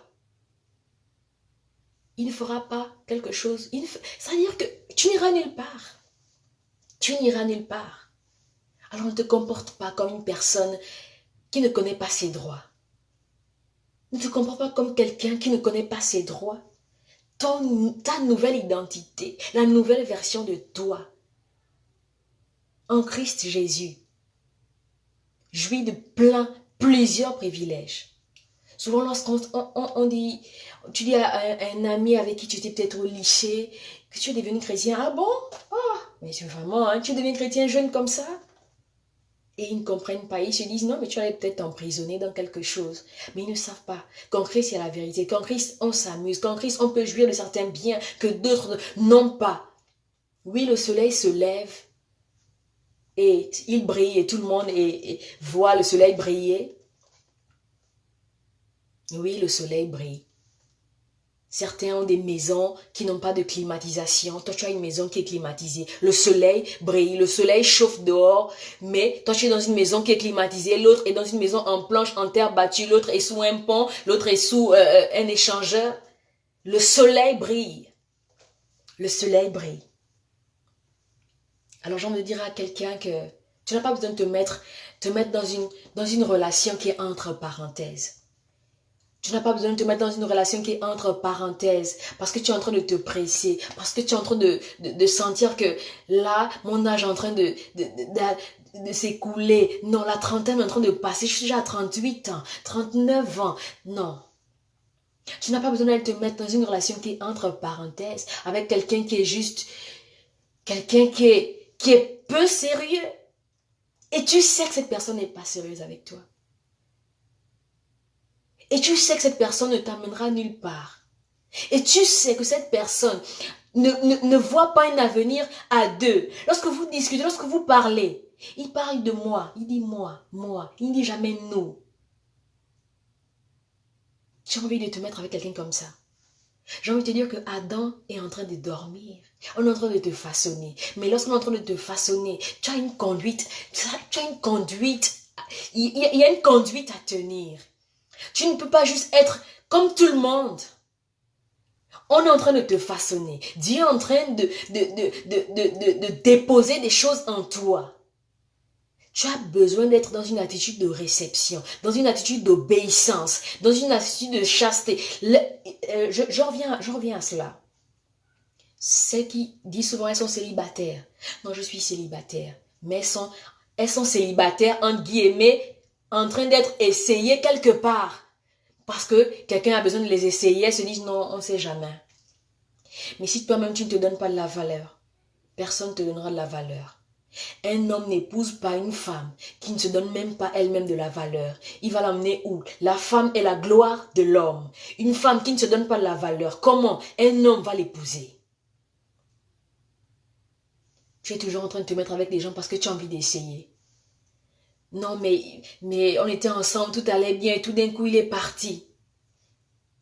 il ne fera pas quelque chose. C'est-à-dire que tu n'iras nulle part. Tu n'iras nulle part. Alors ne te comporte pas comme une personne qui ne connaît pas ses droits. Ne te comporte pas comme quelqu'un qui ne connaît pas ses droits. Ta nouvelle identité, la nouvelle version de toi, en Christ Jésus, jouit de plusieurs privilèges. Souvent, lorsqu'on dit, tu dis à un ami avec qui tu étais peut-être au lycée, que tu es devenu chrétien, ah bon? Ah, mais c'est vraiment, hein, tu es devenu chrétien jeune comme ça? Et ils ne comprennent pas, ils se disent, non, mais tu allais peut-être t'emprisonner dans quelque chose. Mais ils ne savent pas qu'en Christ, il y a la vérité, qu'en Christ, on s'amuse, qu'en Christ, on peut jouir de certains biens que d'autres n'ont pas. Oui, le soleil se lève et il brille et tout le monde voit le soleil briller. Oui, le soleil brille. Certains ont des maisons qui n'ont pas de climatisation. Toi, tu as une maison qui est climatisée. Le soleil brille, le soleil chauffe dehors, mais toi, tu es dans une maison qui est climatisée. L'autre est dans une maison en planche, en terre battue. L'autre est sous un pont. L'autre est sous un échangeur. Le soleil brille. Le soleil brille. Alors, j'ai envie de dire à quelqu'un que tu n'as pas besoin de te mettre dans une relation qui est entre parenthèses. Tu n'as pas besoin de te mettre dans une relation qui est entre parenthèses parce que tu es en train de te presser, parce que tu es en train de sentir que là, mon âge est en train de s'écouler. Non, la trentaine est en train de passer. Je suis déjà à 38 ans, 39 ans. Non. Tu n'as pas besoin de te mettre dans une relation qui est entre parenthèses avec quelqu'un qui est juste, quelqu'un qui est peu sérieux. Et tu sais que cette personne n'est pas sérieuse avec toi. Et tu sais que cette personne ne t'amènera nulle part. Et tu sais que cette personne ne voit pas un avenir à deux. Lorsque vous discutez, lorsque vous parlez, il parle de moi. Il dit moi. Il ne dit jamais nous. J'ai envie de te mettre avec quelqu'un comme ça. J'ai envie de te dire que Adam est en train de dormir. On est en train de te façonner. Mais lorsqu'on est en train de te façonner, tu as une conduite. Il y a une conduite à tenir. Tu ne peux pas juste être comme tout le monde. On est en train de te façonner. Dieu est en train de déposer des choses en toi. Tu as besoin d'être dans une attitude de réception, dans une attitude d'obéissance, dans une attitude de chasteté. Je reviens à cela. Celles qui disent souvent elles sont célibataires. Non, je suis célibataire. Mais elles sont célibataires, entre guillemets, en train d'être essayées quelque part. Parce que quelqu'un a besoin de les essayer, elles se disent non, on ne sait jamais. Mais si toi-même tu ne te donnes pas de la valeur, personne ne te donnera de la valeur. Un homme n'épouse pas une femme qui ne se donne même pas elle-même de la valeur. Il va l'emmener où? La femme est la gloire de l'homme. Une femme qui ne se donne pas de la valeur, comment un homme va l'épouser? Tu es toujours en train de te mettre avec des gens parce que tu as envie d'essayer. Non, mais on était ensemble, tout allait bien, et tout d'un coup, il est parti.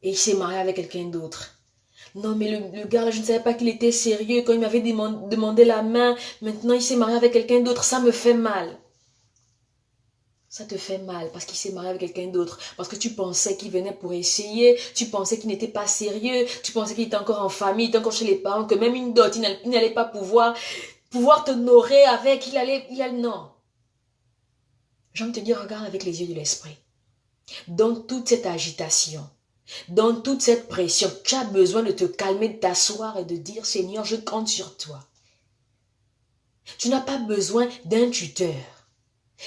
Et il s'est marié avec quelqu'un d'autre. Non, mais le gars, je ne savais pas qu'il était sérieux quand il m'avait demandé la main. Maintenant, il s'est marié avec quelqu'un d'autre. Ça me fait mal. Ça te fait mal parce qu'il s'est marié avec quelqu'un d'autre. Parce que tu pensais qu'il venait pour essayer. Tu pensais qu'il n'était pas sérieux. Tu pensais qu'il était encore en famille, il était encore chez les parents. Que même une dot, il n'allait pas pouvoir t'honorer avec. Non. J'ai envie de te dire, regarde avec les yeux de l'esprit. Dans toute cette agitation, dans toute cette pression, tu as besoin de te calmer, de t'asseoir et de dire, Seigneur, je compte sur toi. Tu n'as pas besoin d'un tuteur.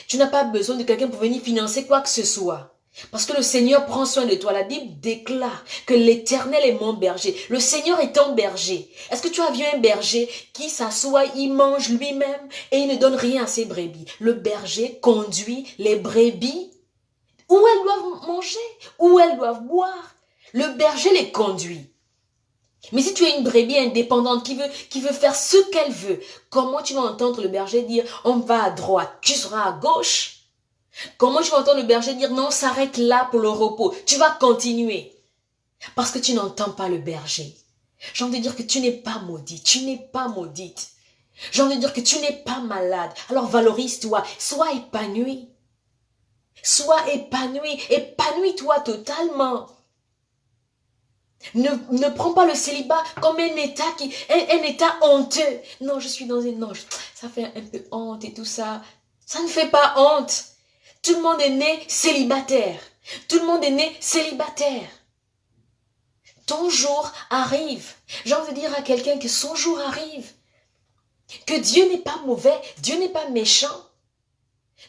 Tu n'as pas besoin de quelqu'un pour venir financer quoi que ce soit. Parce que le Seigneur prend soin de toi. La Bible déclare que l'Éternel est mon berger. Le Seigneur est ton berger. Est-ce que tu as vu un berger qui s'assoit, il mange lui-même et il ne donne rien à ses brebis? Le berger conduit les brebis où elles doivent manger, où elles doivent boire. Le berger les conduit. Mais si tu es une brebis indépendante qui veut faire ce qu'elle veut, comment tu vas entendre le berger dire on va à droite, tu seras à gauche? Comment tu vas entendre le berger dire non, s'arrête là pour le repos? Tu vas continuer. Parce que tu n'entends pas le berger. J'ai envie de dire que tu n'es pas maudit, tu n'es pas maudite. J'ai envie de dire que tu n'es pas malade. Alors valorise-toi, sois épanoui. Sois épanoui, épanouis-toi totalement. Ne prends pas le célibat comme un état honteux. Non, je suis dans une... Non, ça fait un peu honte et tout ça. Ça ne fait pas honte. Tout le monde est né célibataire. Tout le monde est né célibataire. Ton jour arrive. J'ai envie de dire à quelqu'un que son jour arrive. Que Dieu n'est pas mauvais, Dieu n'est pas méchant.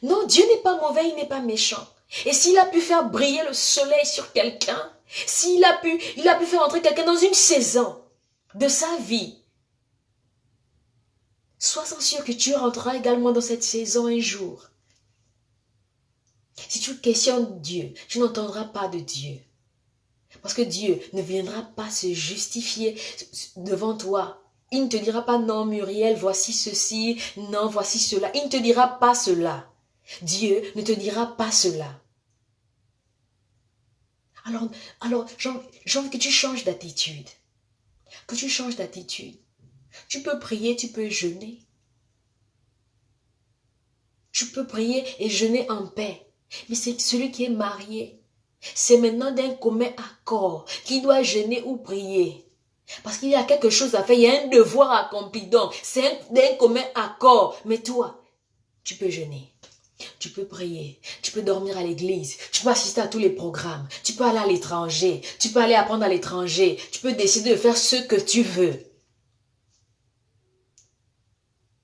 Non, Dieu n'est pas mauvais, il n'est pas méchant. Et s'il a pu faire briller le soleil sur quelqu'un, s'il a pu faire entrer quelqu'un dans une saison de sa vie, sois-en sûr que tu rentreras également dans cette saison un jour. Si tu questionnes Dieu, tu n'entendras pas de Dieu. Parce que Dieu ne viendra pas se justifier devant toi. Il ne te dira pas non Muriel, voici ceci, non voici cela. Il ne te dira pas cela. Dieu ne te dira pas cela. Alors j'ai envie que tu changes d'attitude. Que tu changes d'attitude. Tu peux prier, tu peux jeûner. Tu peux prier et jeûner en paix. Mais c'est celui qui est marié. C'est maintenant d'un commun accord qu'il doit jeûner ou prier. Parce qu'il y a quelque chose à faire, il y a un devoir accompli. Donc, c'est d'un commun accord. Mais toi, tu peux jeûner. Tu peux prier, tu peux dormir à l'église, tu peux assister à tous les programmes, tu peux aller à l'étranger, tu peux aller apprendre à l'étranger, tu peux décider de faire ce que tu veux.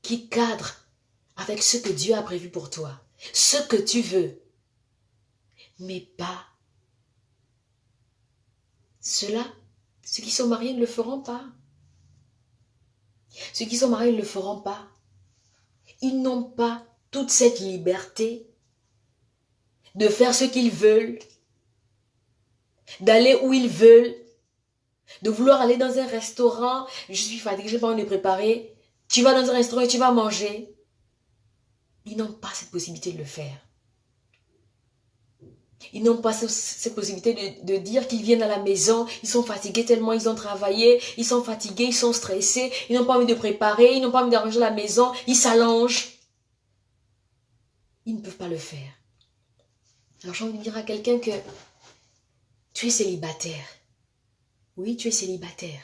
Qui cadre avec ce que Dieu a prévu pour toi, ce que tu veux, mais pas ceux-là. Ceux qui sont mariés ne le feront pas. Ceux qui sont mariés ne le feront pas. Ils n'ont pas toute cette liberté de faire ce qu'ils veulent, d'aller où ils veulent, de vouloir aller dans un restaurant. Je suis fatiguée, je n'ai pas envie de préparer. Tu vas dans un restaurant et tu vas manger. Ils n'ont pas cette possibilité de le faire. Ils n'ont pas cette possibilité de dire qu'ils viennent à la maison, ils sont fatigués tellement ils ont travaillé, ils sont fatigués, ils sont stressés, ils n'ont pas envie de préparer, ils n'ont pas envie d'arranger la maison, ils s'allongent. Ils ne peuvent pas le faire. Alors j'ai envie de dire à quelqu'un que tu es célibataire. Oui, tu es célibataire.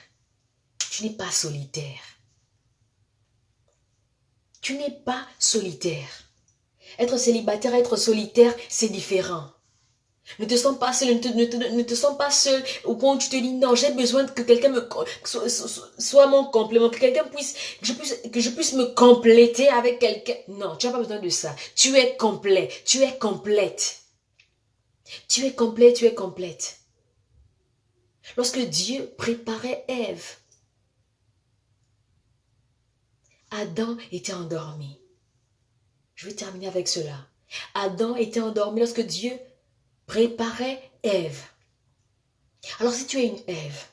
Tu n'es pas solitaire. Tu n'es pas solitaire. Être célibataire, être solitaire, c'est différent. Ne te sens pas seul, ne te sens pas seul au point où tu te dis non, j'ai besoin que quelqu'un soit mon complément, que quelqu'un puisse, que je puisse me compléter avec quelqu'un. Non, tu n'as pas besoin de ça. Tu es complet, tu es complète. Tu es complet, tu es complète. Lorsque Dieu préparait Ève, Adam était endormi. Je vais terminer avec cela. Adam était endormi lorsque Dieu préparait Ève. Alors si tu es une Ève,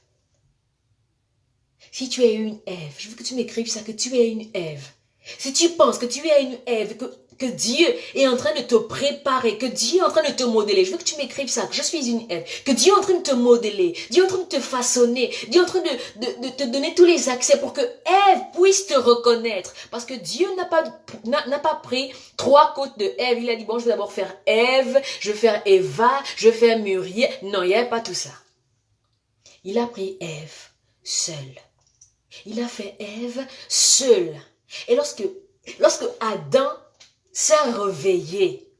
je veux que tu m'écrives ça, que tu es une Ève. Si tu penses que tu es une Ève, que que Dieu est en train de te préparer, que Dieu est en train de te modeler. Je veux que tu m'écrives ça, que je suis une Ève, que Dieu est en train de te modeler, Dieu est en train de te façonner, Dieu est en train de te donner tous les accès pour que Ève puisse te reconnaître. Parce que Dieu n'a pas pris 3 côtes de Ève. Il a dit, bon, je vais d'abord faire Ève, je vais faire Eva, je vais faire Muriel. Non, il n'y avait pas tout ça. Il a pris Ève seule. Il a fait Ève seule. Et lorsque Adam s'est réveillé,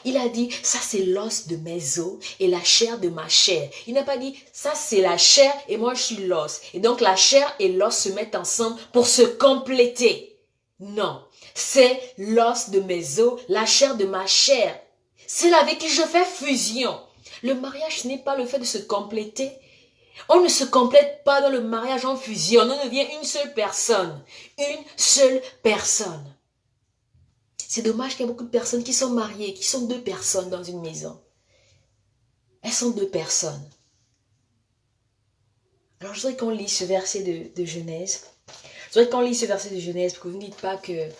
il a dit, ça c'est l'os de mes os et la chair de ma chair. Il n'a pas dit, ça c'est la chair et moi je suis l'os. Et donc la chair et l'os se mettent ensemble pour se compléter. Non, c'est l'os de mes os, la chair de ma chair. C'est là avec qui je fais fusion. Le mariage, ce n'est pas le fait de se compléter. On ne se complète pas dans le mariage en fusion. On devient une seule personne. Une seule personne. C'est dommage qu'il y a beaucoup de personnes qui sont mariées, qui sont 2 personnes dans une maison. Elles sont 2 personnes. Alors je voudrais qu'on lise ce verset de Genèse. Je voudrais qu'on lise ce verset de Genèse pour que vous ne dites pas que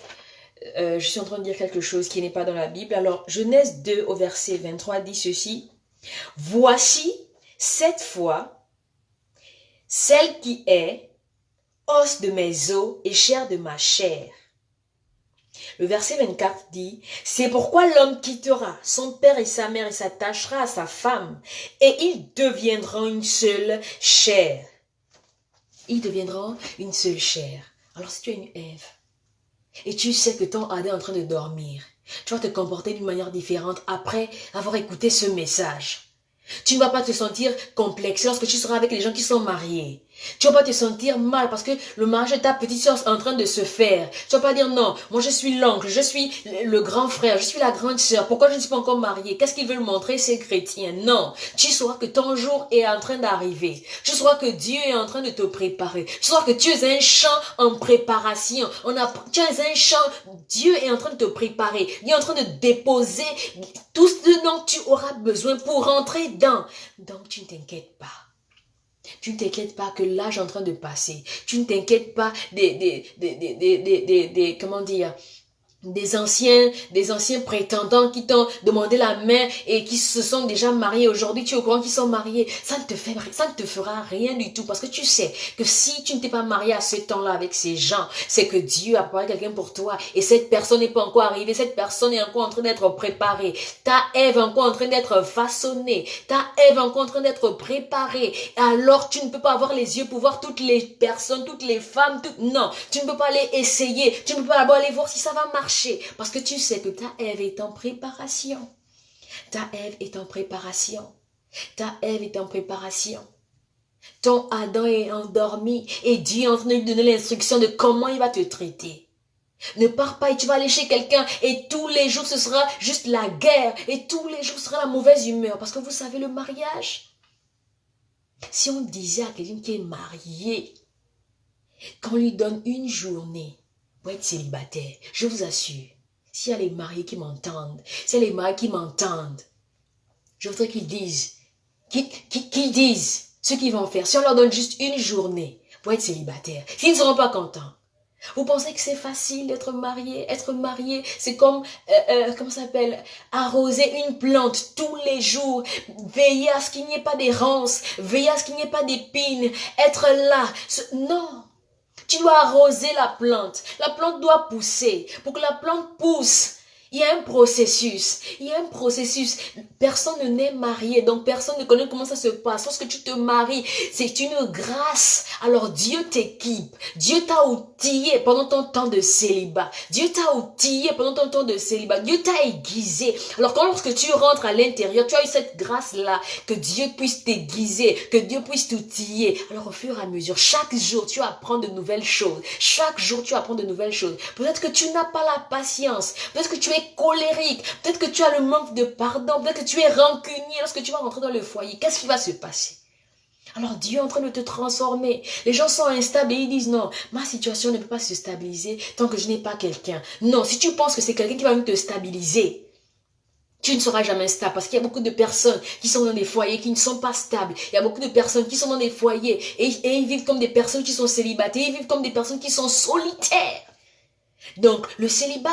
je suis en train de dire quelque chose qui n'est pas dans la Bible. Alors Genèse 2 au verset 23 dit ceci. Voici cette fois celle qui est os de mes os et chair de ma chair. Le verset 24 dit, c'est pourquoi l'homme quittera son père et sa mère et s'attachera à sa femme et ils deviendront une seule chair. Ils deviendront une seule chair. Alors si tu es une Ève et tu sais que ton Adam est en train de dormir, tu vas te comporter d'une manière différente après avoir écouté ce message. Tu ne vas pas te sentir complexé lorsque tu seras avec les gens qui sont mariés. Tu ne vas pas te sentir mal parce que le mariage de ta petite soeur est en train de se faire. Tu ne vas pas dire non, moi je suis l'oncle, je suis le grand frère, je suis la grande sœur. Pourquoi je ne suis pas encore mariée? Qu'est-ce qu'ils veulent montrer ces chrétiens? Non, tu sauras que ton jour est en train d'arriver. Tu sauras que Dieu est en train de te préparer. Tu sauras que tu es un champ en préparation. Tu es un champ, Dieu est en train de te préparer. Dieu est en train de déposer tout ce dont tu auras besoin pour rentrer dans. Donc tu ne t'inquiètes pas. Tu ne t'inquiètes pas que l'âge est en train de passer. Tu ne t'inquiètes pas comment dire, des anciens prétendants qui t'ont demandé la main et qui se sont déjà mariés. Aujourd'hui, tu es au courant qu'ils sont mariés. Ça ne te fera rien du tout parce que tu sais que si tu ne t'es pas marié à ce temps-là avec ces gens, c'est que Dieu a préparé quelqu'un pour toi et cette personne n'est pas encore arrivée. Cette personne est encore en train d'être préparée. Ta Ève est encore en train d'être façonnée. Ta Ève est encore en train d'être préparée. Alors, tu ne peux pas avoir les yeux pour voir toutes les personnes, toutes les femmes. Non, tu ne peux pas aller essayer. Tu ne peux pas aller voir si ça va marcher. Parce que tu sais que ta Ève est en préparation. Ta Ève est en préparation. Ta Ève est en préparation. Ton Adam est endormi et Dieu est en train de lui donner l'instruction de comment il va te traiter. Ne pars pas et tu vas aller chez quelqu'un et tous les jours ce sera juste la guerre et tous les jours ce sera la mauvaise humeur. Parce que vous savez le mariage. Si on disait à quelqu'un qui est marié qu'on lui donne une journée pour être célibataire, je vous assure, s'il y a les mariés qui m'entendent, s'il y a les mariés qui m'entendent, je voudrais qu'ils disent, qu'ils disent ce qu'ils vont faire. Si on leur donne juste une journée pour être célibataire, s'ils ne seront pas contents. Vous pensez que c'est facile d'être marié? Être marié, c'est comme, comment ça s'appelle, arroser une plante tous les jours, veiller à ce qu'il n'y ait pas d'errance, veiller à ce qu'il n'y ait pas d'épines, être là. Non! Tu dois arroser la plante. La plante doit pousser. Pour que la plante pousse, il y a un processus. Il y a un processus. Personne ne naît marié, donc personne ne connaît comment ça se passe. Lorsque tu te maries, c'est une grâce. Alors Dieu t'équipe. Dieu t'a outillé pendant ton temps de célibat. Dieu t'a outillé pendant ton temps de célibat. Dieu t'a aiguisé. Alors lorsque tu rentres à l'intérieur, tu as eu cette grâce-là, que Dieu puisse t'aiguiser, que Dieu puisse t'outiller. Alors au fur et à mesure, chaque jour, tu apprends de nouvelles choses. Chaque jour, tu apprends de nouvelles choses. Peut-être que tu n'as pas la patience. Peut-être que tu es colérique, peut-être que tu as le manque de pardon, peut-être que tu es rancunier lorsque tu vas rentrer dans le foyer. Qu'est-ce qui va se passer? Alors Dieu est en train de te transformer. Les gens sont instables et ils disent non, ma situation ne peut pas se stabiliser tant que je n'ai pas quelqu'un. Non, si tu penses que c'est quelqu'un qui va venir te stabiliser, tu ne seras jamais stable parce qu'il y a beaucoup de personnes qui sont dans des foyers qui ne sont pas stables. Il y a beaucoup de personnes qui sont dans des foyers et ils vivent comme des personnes qui sont célibataires, ils vivent comme des personnes qui sont solitaires. Donc, le célibat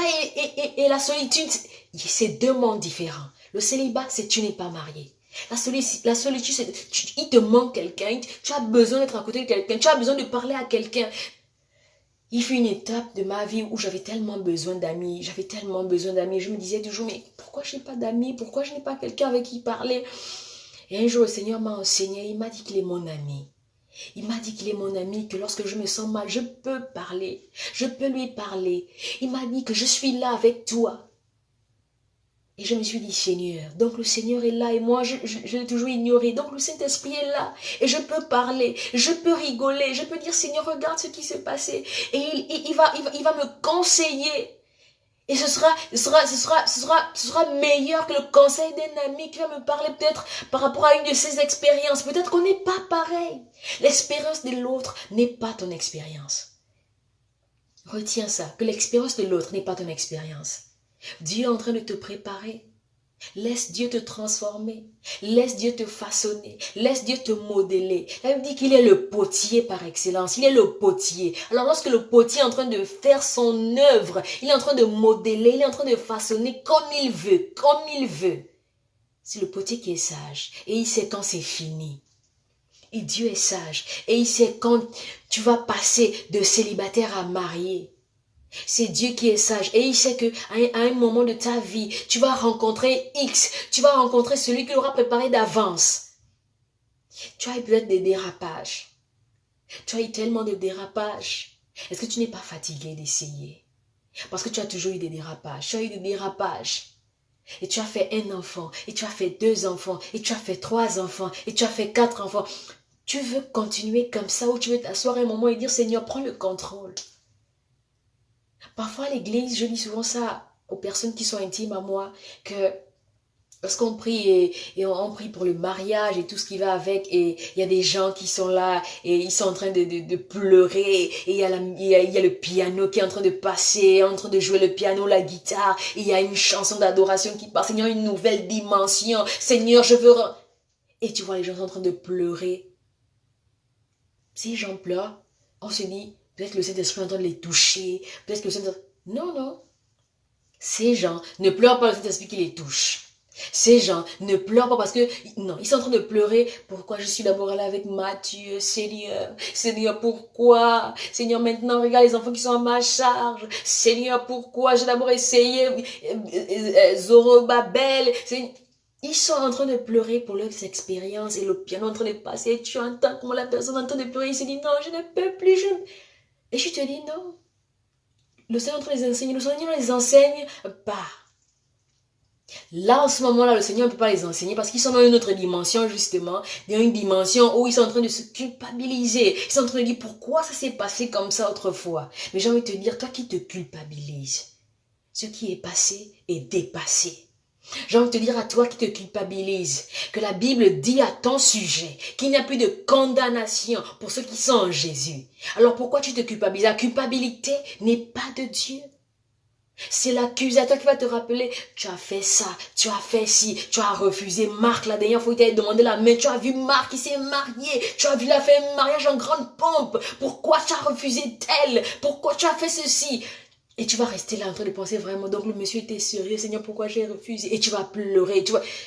et la solitude, c'est deux mondes différents. Le célibat, c'est tu n'es pas marié. La solitude, c'est il te manque quelqu'un, tu as besoin d'être à côté de quelqu'un, tu as besoin de parler à quelqu'un. Il fut une étape de ma vie où j'avais tellement besoin d'amis, Je me disais toujours, mais pourquoi je n'ai pas d'amis? Pourquoi je n'ai pas quelqu'un avec qui parler? Et un jour, le Seigneur m'a enseigné, il m'a dit qu'il est mon ami. Il m'a dit qu'il est mon ami, que lorsque je me sens mal, je peux parler. Je peux lui parler. Il m'a dit que je suis là avec toi. Et je me suis dit, Seigneur, donc le Seigneur est là et moi, je l'ai toujours ignoré. Donc le Saint-Esprit est là et je peux parler, je peux rigoler, je peux dire, Seigneur, regarde ce qui s'est passé. Et il va me conseiller. Et ce sera meilleur que le conseil d'un ami qui va me parler peut-être par rapport à une de ses expériences. Peut-être qu'on n'est pas pareil. L'expérience de l'autre n'est pas ton expérience. Retiens ça, que l'expérience de l'autre n'est pas ton expérience. Dieu est en train de te préparer. Laisse Dieu te transformer. Laisse Dieu te façonner. Laisse Dieu te modeler. La Bible dit qu'il est le potier par excellence. Il est le potier. Alors lorsque le potier est en train de faire son œuvre, il est en train de modeler, il est en train de façonner comme il veut, C'est le potier qui est sage. Et il sait quand c'est fini. Et Dieu est sage. Et il sait quand tu vas passer de célibataire à marié. C'est Dieu qui est sage et il sait que à un moment de ta vie, tu vas rencontrer X, tu vas rencontrer celui qui l'aura préparé d'avance. Tu as eu peut-être des dérapages. Tu as eu tellement de dérapages. Est-ce que tu n'es pas fatigué d'essayer? Parce que tu as toujours eu des dérapages. Tu as eu des dérapages. Et tu as fait un enfant, et tu as fait 2 enfants, et tu as fait 3 enfants, et tu as fait 4 enfants. Tu veux continuer comme ça ou tu veux t'asseoir un moment et dire, Seigneur, prends le contrôle. Parfois à l'église, je dis souvent ça aux personnes qui sont intimes à moi, que lorsqu'on prie et on prie pour le mariage et tout ce qui va avec, et il y a des gens qui sont là et ils sont en train de pleurer, et il y a le piano qui est en train de passer, en train de jouer le piano, la guitare, et il y a une chanson d'adoration qui passe, Seigneur, une nouvelle dimension, Seigneur, je veux... Et tu vois les gens sont en train de pleurer. Si les gens pleurent, on se dit... Peut-être que le Saint-Esprit est en train de les toucher. Peut-être que le Saint-Esprit... Non. Ces gens ne pleurent pas le Saint-Esprit qui les touche. Ces gens ne pleurent pas parce que... Non, ils sont en train de pleurer. Pourquoi je suis d'abord allée avec Matthieu, Seigneur? Seigneur, pourquoi? Seigneur, maintenant, regarde les enfants qui sont à ma charge. Seigneur, pourquoi? J'ai d'abord essayé Zorobabel. Ils sont en train de pleurer pour leurs expériences et le piano est en train de passer. Et tu entends comment la personne est en train de pleurer. Il se dit, non, je ne peux plus, Et je te dis non. Le Seigneur est en train de les enseigner. Le Seigneur ne les enseigne pas. Là, en ce moment-là, le Seigneur ne peut pas les enseigner parce qu'ils sont dans une autre dimension, justement. Dans une dimension où ils sont en train de se culpabiliser. Ils sont en train de dire pourquoi ça s'est passé comme ça autrefois. Mais j'ai envie de te dire, toi qui te culpabilises, ce qui est passé est dépassé. J'ai envie de te dire à toi qui te culpabilise que la Bible dit à ton sujet qu'il n'y a plus de condamnation pour ceux qui sont en Jésus. Alors pourquoi tu te culpabilises? La culpabilité n'est pas de Dieu. C'est l'accusateur qui va te rappeler, tu as fait ça, tu as fait ci, tu as refusé Marc la dernière fois il t'a demandé la main, tu as vu Marc qui s'est marié, tu as vu la fait un mariage en grande pompe, pourquoi tu as refusé tel, pourquoi tu as fait ceci? Et tu vas rester là en train de penser vraiment, donc le monsieur était sérieux, Seigneur, pourquoi j'ai refusé? Et tu vas pleurer,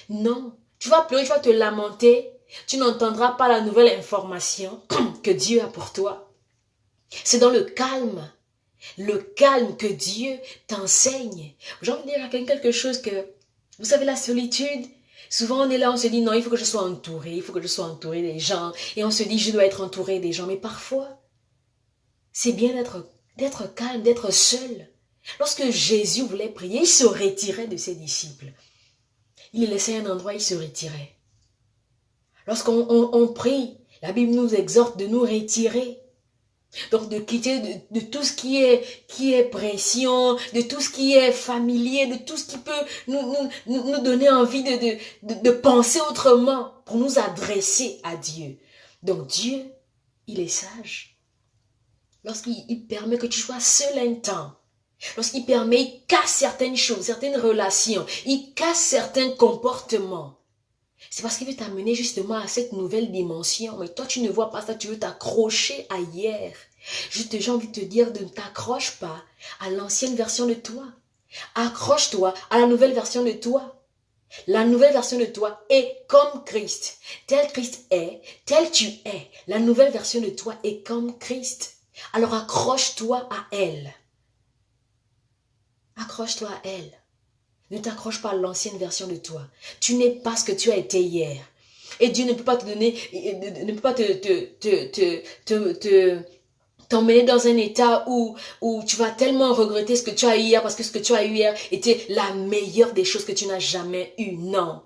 non, tu vas pleurer, tu vas te lamenter, tu n'entendras pas la nouvelle information que Dieu a pour toi. C'est dans le calme que Dieu t'enseigne. J'ai envie de dire à quelqu'un quelque chose que, vous savez, la solitude, souvent on est là, on se dit, non, il faut que je sois entouré des gens, et on se dit, je dois être entouré des gens, mais parfois, c'est bien d'être calme, d'être seul. Lorsque Jésus voulait prier, il se retirait de ses disciples. Il les laissait à un endroit, il se retirait. Lorsqu'on prie, la Bible nous exhorte de nous retirer. Donc de quitter de tout ce qui est pression, de tout ce qui est familier, de tout ce qui peut nous donner envie de penser autrement pour nous adresser à Dieu. Donc Dieu, il est sage. Lorsqu'il permet que tu sois seul un temps, lorsqu'il permet, il casse certaines choses, certaines relations, il casse certains comportements. C'est parce qu'il veut t'amener justement à cette nouvelle dimension. Mais toi, tu ne vois pas ça, tu veux t'accrocher à hier. J'ai envie de te dire de ne t'accroche pas à l'ancienne version de toi. Accroche-toi à la nouvelle version de toi. La nouvelle version de toi est comme Christ. Tel Christ est, tel tu es. La nouvelle version de toi est comme Christ. Alors accroche-toi à elle. Accroche-toi à elle. Ne t'accroche pas à l'ancienne version de toi. Tu n'es pas ce que tu as été hier. Et Dieu ne peut pas te donner, ne peut pas t'emmener dans un état où tu vas tellement regretter ce que tu as eu hier parce que ce que tu as eu hier était la meilleure des choses que tu n'as jamais eues. Non.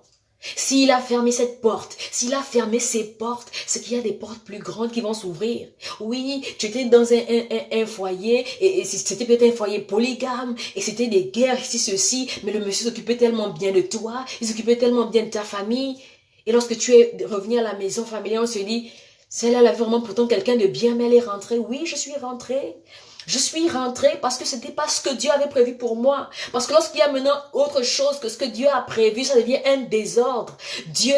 S'il a fermé cette porte, s'il a fermé ces portes, c'est qu'il y a des portes plus grandes qui vont s'ouvrir. Oui, tu étais dans un foyer, et c'était peut-être un foyer polygame, et c'était des guerres, ici, ceci, mais le monsieur s'occupait tellement bien de toi, il s'occupait tellement bien de ta famille, et lorsque tu es revenu à la maison familiale, on se dit, celle-là, elle a vraiment pourtant quelqu'un de bien, mais elle est rentrée. Oui, je suis rentrée. Je suis rentrée parce que ce n'était pas ce que Dieu avait prévu pour moi. Parce que lorsqu'il y a maintenant autre chose que ce que Dieu a prévu, ça devient un désordre. Dieu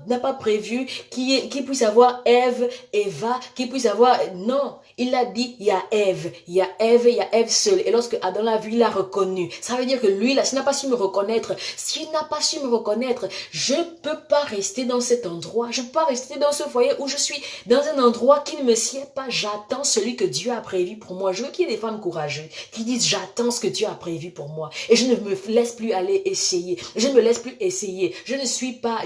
n'a pas prévu qu'il puisse avoir Ève, Eva, qu'il puisse avoir... Non, il a dit, il y a Ève, il y a Ève, il y a Ève seule. Et lorsque Adam l'a vu, il l'a reconnu. Ça veut dire que lui, là, s'il n'a pas su me reconnaître, je ne peux pas rester dans cet endroit. Je ne peux pas rester dans ce foyer où je suis dans un endroit qui ne me sied pas. J'attends celui que Dieu a prévu pour moi. Je veux qu'il y ait des femmes courageuses qui disent j'attends ce que Dieu a prévu pour moi et je ne me laisse plus aller essayer. Je ne me laisse plus essayer. Je ne suis pas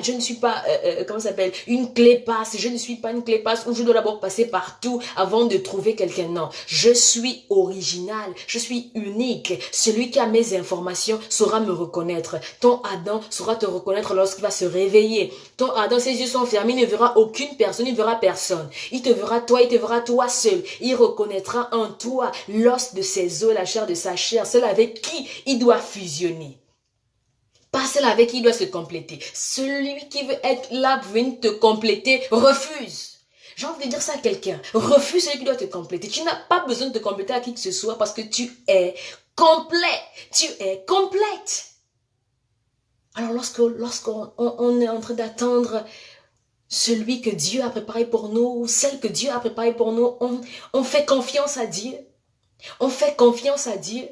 comment ça s'appelle, une clé passe. Je ne suis pas une clé passe où je dois d'abord passer partout avant de trouver quelqu'un. Non, je suis original. Je suis unique. Celui qui a mes informations saura me reconnaître. Ton Adam saura te reconnaître lorsqu'il va se réveiller. Ton Adam, ses yeux sont fermés, il ne verra aucune personne, il ne verra personne. Il te verra toi seul. Il reconnaîtra en toi l'os de ses os, la chair de sa chair, celle avec qui il doit fusionner. Pas celle avec qui il doit se compléter. Celui qui veut être là pour venir te compléter, refuse. J'ai envie de dire ça à quelqu'un. Refuse celui qui doit te compléter. Tu n'as pas besoin de te compléter à qui que ce soit parce que tu es complet. Tu es complète. Alors lorsqu'on est en train d'attendre celui que Dieu a préparé pour nous, ou celle que Dieu a préparée pour nous, on fait confiance à Dieu. On fait confiance à Dieu.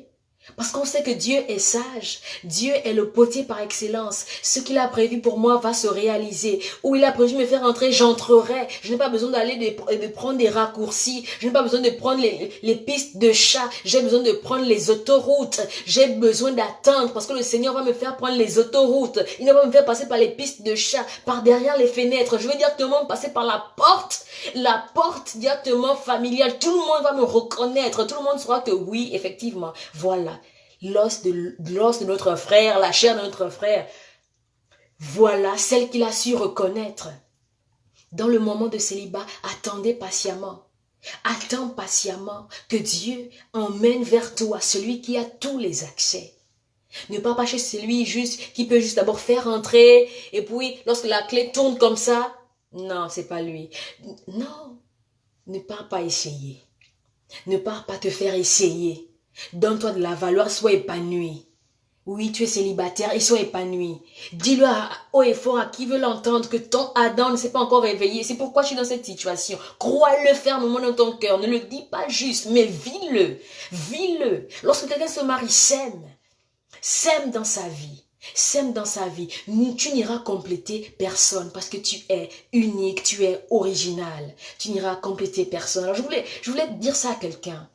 Parce qu'on sait que Dieu est sage. Dieu est le potier par excellence. Ce qu'il a prévu pour moi va se réaliser. Où il a prévu de me faire entrer, j'entrerai. Je n'ai pas besoin d'aller de prendre des raccourcis. Je n'ai pas besoin de prendre les pistes de chat. J'ai besoin de prendre les autoroutes. J'ai besoin d'attendre parce que le Seigneur va me faire prendre les autoroutes. Il ne va pas me faire passer par les pistes de chat, par derrière les fenêtres. Je vais directement passer par la porte directement familiale. Tout le monde va me reconnaître. Tout le monde saura que oui, effectivement, voilà. L'os de notre frère, la chair de notre frère. Voilà celle qu'il a su reconnaître. Dans le moment de célibat, attendez patiemment. Attends patiemment que Dieu emmène vers toi celui qui a tous les accès. Ne pars pas chez celui qui peut juste d'abord faire entrer et puis lorsque la clé tourne comme ça, non, c'est pas lui. Non, ne pars pas essayer. Ne pars pas te faire essayer. Donne-toi de la valeur, sois épanoui. Oui, tu es célibataire et sois épanoui. Dis-le haut et fort à qui veut l'entendre que ton Adam ne s'est pas encore réveillé. C'est pourquoi je suis dans cette situation. Crois-le fermement dans ton cœur. Ne le dis pas juste, mais vis-le. Vis-le. Lorsque quelqu'un se marie, sème. Sème dans sa vie. Sème dans sa vie. Tu n'iras compléter personne parce que tu es unique, tu es original. Tu n'iras compléter personne. Alors je voulais dire ça à quelqu'un.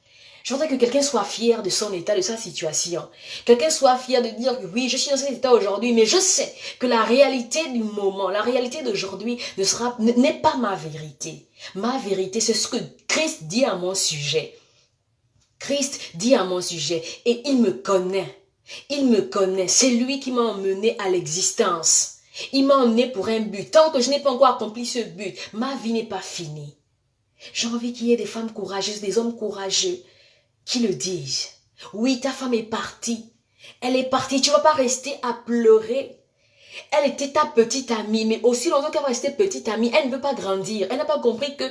Je voudrais que quelqu'un soit fier de son état, de sa situation. Quelqu'un soit fier de dire que oui, je suis dans cet état aujourd'hui, mais je sais que la réalité du moment, la réalité d'aujourd'hui n'est pas ma vérité. Ma vérité, c'est ce que Christ dit à mon sujet. Christ dit à mon sujet et il me connaît. Il me connaît. C'est lui qui m'a emmené à l'existence. Il m'a emmené pour un but. Tant que je n'ai pas encore accompli ce but, ma vie n'est pas finie. J'ai envie qu'il y ait des femmes courageuses, des hommes courageux qui le disent. Oui, ta femme est partie. Elle est partie. Tu ne vas pas rester à pleurer. Elle était ta petite amie, mais aussi longtemps qu'elle va rester petite amie, elle ne veut pas grandir. Elle n'a pas compris que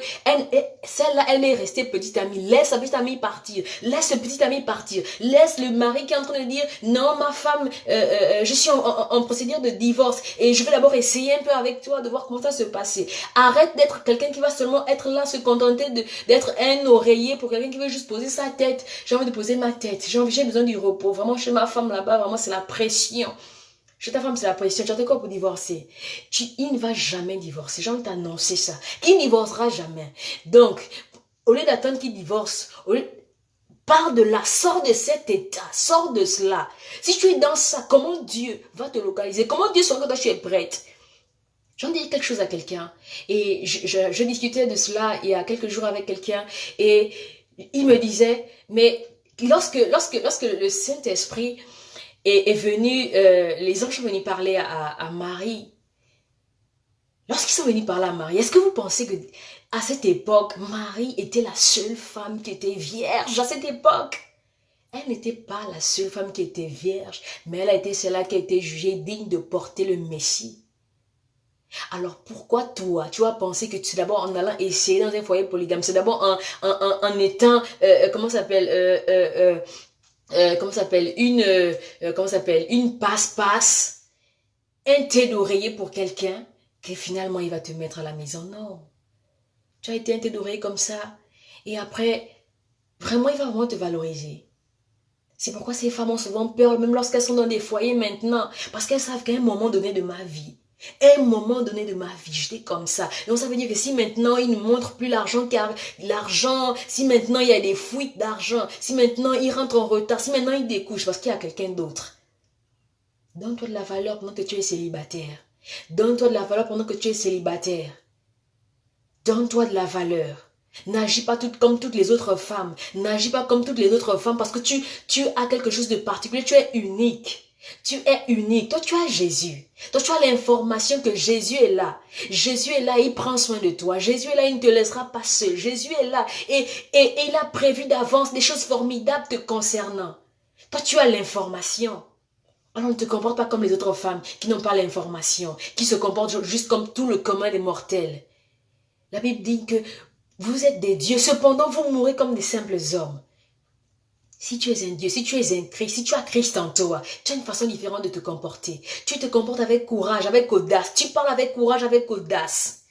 celle-là, elle est restée petite amie. Laisse sa petite amie partir. Laisse ce petit ami partir. Laisse le mari qui est en train de dire, non, ma femme, je suis en procédure de divorce et je vais d'abord essayer un peu avec toi de voir comment ça se passer. Arrête d'être quelqu'un qui va seulement être là, se contenter d'être un oreiller pour quelqu'un qui veut juste poser sa tête. J'ai envie de poser ma tête. J'ai besoin du repos. Vraiment, chez ma femme là-bas, vraiment, c'est la pression. Chez ta femme, c'est la pression. Tu as quoi pour divorcer? Il ne va jamais divorcer. J'ai envie de t'annoncer ça. Il ne divorcera jamais. Donc, au lieu d'attendre qu'il divorce, pars de là, sors de cet état, sors de cela. Si tu es dans ça, comment Dieu va te localiser? Comment Dieu saura que toi tu es prête? J'en dis quelque chose à quelqu'un et je discutais de cela il y a quelques jours avec quelqu'un et il me disait, mais lorsque le Saint-Esprit est venu, les anges sont venus parler à Marie. Lorsqu'ils sont venus parler à Marie, est-ce que vous pensez que à cette époque, Marie était la seule femme qui était vierge à cette époque? Elle n'était pas la seule femme qui était vierge, mais elle a été celle-là qui a été jugée digne de porter le Messie. Alors pourquoi toi, tu vas penser que c'est d'abord en allant essayer dans un foyer polygame, c'est d'abord en étant, comment ça s'appelle, une passe-passe, un thé d'oreiller pour quelqu'un, que finalement il va te mettre à la maison. Non. Tu as été un thé d'oreiller comme ça, et après, vraiment il va vraiment te valoriser. C'est pourquoi ces femmes ont souvent peur, même lorsqu'elles sont dans des foyers maintenant, parce qu'elles savent qu'à un moment donné de ma vie, j'étais comme ça. Donc ça veut dire que si maintenant ils ne montrent plus l'argent, car l'argent, si maintenant il y a des fuites d'argent, si maintenant ils rentrent en retard, si maintenant ils découchent parce qu'il y a quelqu'un d'autre. Donne-toi de la valeur pendant que tu es célibataire. Donne-toi de la valeur pendant que tu es célibataire. Donne-toi de la valeur. N'agis pas comme toutes les autres femmes. N'agis pas comme toutes les autres femmes parce que tu as quelque chose de particulier. Tu es unique. Tu es unique. Toi, tu as Jésus. Toi, tu as l'information que Jésus est là. Jésus est là, il prend soin de toi. Jésus est là, il ne te laissera pas seul. Jésus est là et il a prévu d'avance des choses formidables te concernant. Toi, tu as l'information. Alors ne te comporte pas comme les autres femmes qui n'ont pas l'information, qui se comportent juste comme tout le commun des mortels. La Bible dit que vous êtes des dieux, cependant vous mourrez comme des simples hommes. Si tu es un Dieu, si tu es un Christ, si tu as Christ en toi, tu as une façon différente de te comporter. Tu te comportes avec courage, avec audace. Tu parles avec courage, avec audace.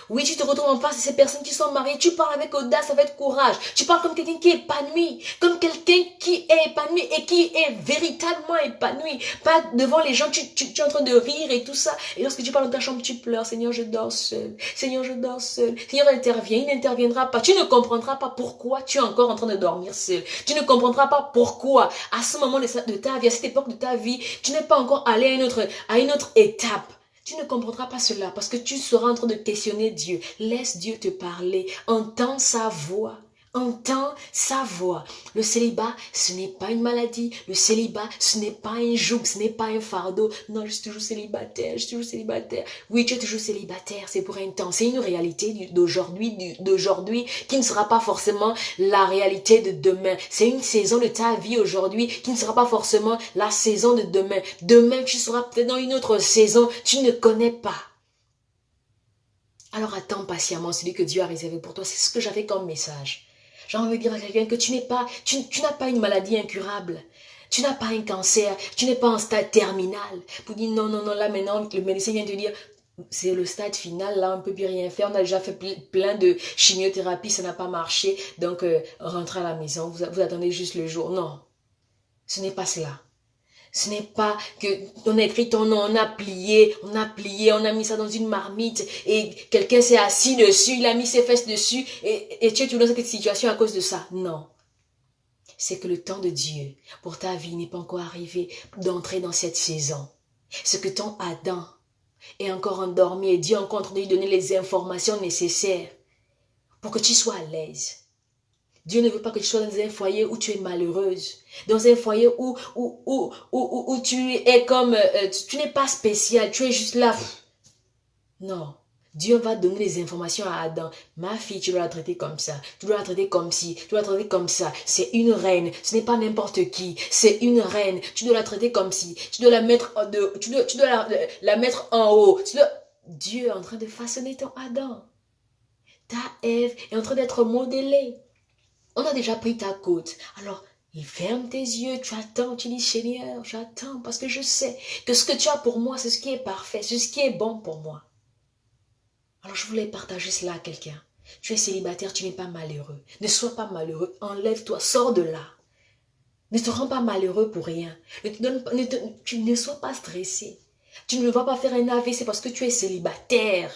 Oui, tu te retrouves en face de ces personnes qui sont mariées. Tu parles avec audace, avec courage. Tu parles comme quelqu'un qui est épanoui. Comme quelqu'un qui est épanoui et qui est véritablement épanoui. Pas devant les gens, tu es en train de rire et tout ça. Et lorsque tu parles dans ta chambre, tu pleures. Seigneur, je dors seul. Seigneur, je dors seul. Seigneur, intervient. Il n'interviendra pas. Tu ne comprendras pas pourquoi tu es encore en train de dormir seul. Tu ne comprendras pas pourquoi, à ce moment de ta vie, à cette époque de ta vie, tu n'es pas encore allé à une autre étape. Tu ne comprendras pas cela parce que tu seras en train de questionner Dieu. Laisse Dieu te parler. Entends sa voix. Entends sa voix. Le célibat, ce n'est pas une maladie. Le célibat, ce n'est pas un joug, ce n'est pas un fardeau. Non, je suis toujours célibataire, je suis toujours célibataire. Oui, tu es toujours célibataire, c'est pour un temps. C'est une réalité d'aujourd'hui qui ne sera pas forcément la réalité de demain. C'est une saison de ta vie aujourd'hui qui ne sera pas forcément la saison de demain. Demain, tu seras peut-être dans une autre saison. Tu ne connais pas. Alors attends patiemment celui que Dieu a réservé pour toi. C'est ce que j'avais comme message. J'ai envie de dire à quelqu'un que tu n'as pas une maladie incurable. Tu n'as pas un cancer. Tu n'es pas en stade terminal. Pour dire non, là maintenant, le médecin vient te dire, c'est le stade final, là on ne peut plus rien faire. On a déjà fait plein de chimiothérapie, ça n'a pas marché. Donc rentrez à la maison, vous attendez juste le jour. Non, ce n'est pas cela. Ce n'est pas que on a écrit ton nom, on a plié, on a mis ça dans une marmite et quelqu'un s'est assis dessus, il a mis ses fesses dessus et tu es toujours dans cette situation à cause de ça. Non. C'est que le temps de Dieu pour ta vie n'est pas encore arrivé d'entrer dans cette saison. C'est que ton Adam est encore endormi et Dieu est encore en train de lui donner les informations nécessaires pour que tu sois à l'aise. Dieu ne veut pas que tu sois dans un foyer où tu es malheureuse. Dans un foyer où tu es comme... tu n'es pas spécial, tu es juste là. Non. Dieu va donner les informations à Adam. Ma fille, tu dois la traiter comme ça. Tu dois la traiter comme ci. Tu dois la traiter comme ça. C'est une reine. Ce n'est pas n'importe qui. C'est une reine. Tu dois la traiter comme ci. Tu dois la mettre tu dois la mettre en haut. Dieu est en train de façonner ton Adam. Ta Ève est en train d'être modelée. On a déjà pris ta côte. Alors, ferme tes yeux, tu attends, tu dis Seigneur, j'attends parce que je sais que ce que tu as pour moi, c'est ce qui est parfait, c'est ce qui est bon pour moi. Alors je voulais partager cela à quelqu'un. Tu es célibataire, tu n'es pas malheureux. Ne sois pas malheureux, enlève-toi, sors de là. Ne te rends pas malheureux pour rien. Tu ne sois pas stressé. Tu ne vas pas faire un AVC parce que tu es célibataire.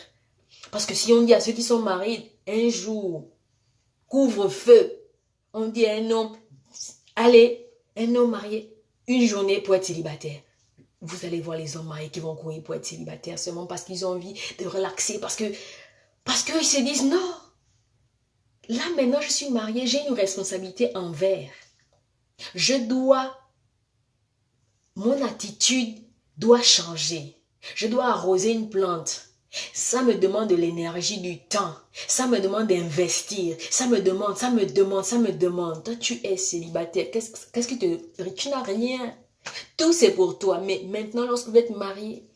Parce que si on dit à ceux qui sont mariés, un jour, couvre-feu, on dit à un homme, allez, un homme marié, une journée pour être célibataire. Vous allez voir les hommes mariés qui vont courir pour être célibataires seulement parce qu'ils ont envie de relaxer, parce qu'ils se disent non. Là maintenant je suis mariée, j'ai une responsabilité envers. Mon attitude doit changer. Je dois arroser une plante. Ça me demande de l'énergie, du temps. Ça me demande d'investir. Ça me demande. Toi tu es célibataire. Qu'est-ce qui te... Tu n'as rien. Tout c'est pour toi, mais maintenant lorsque vous êtes marié,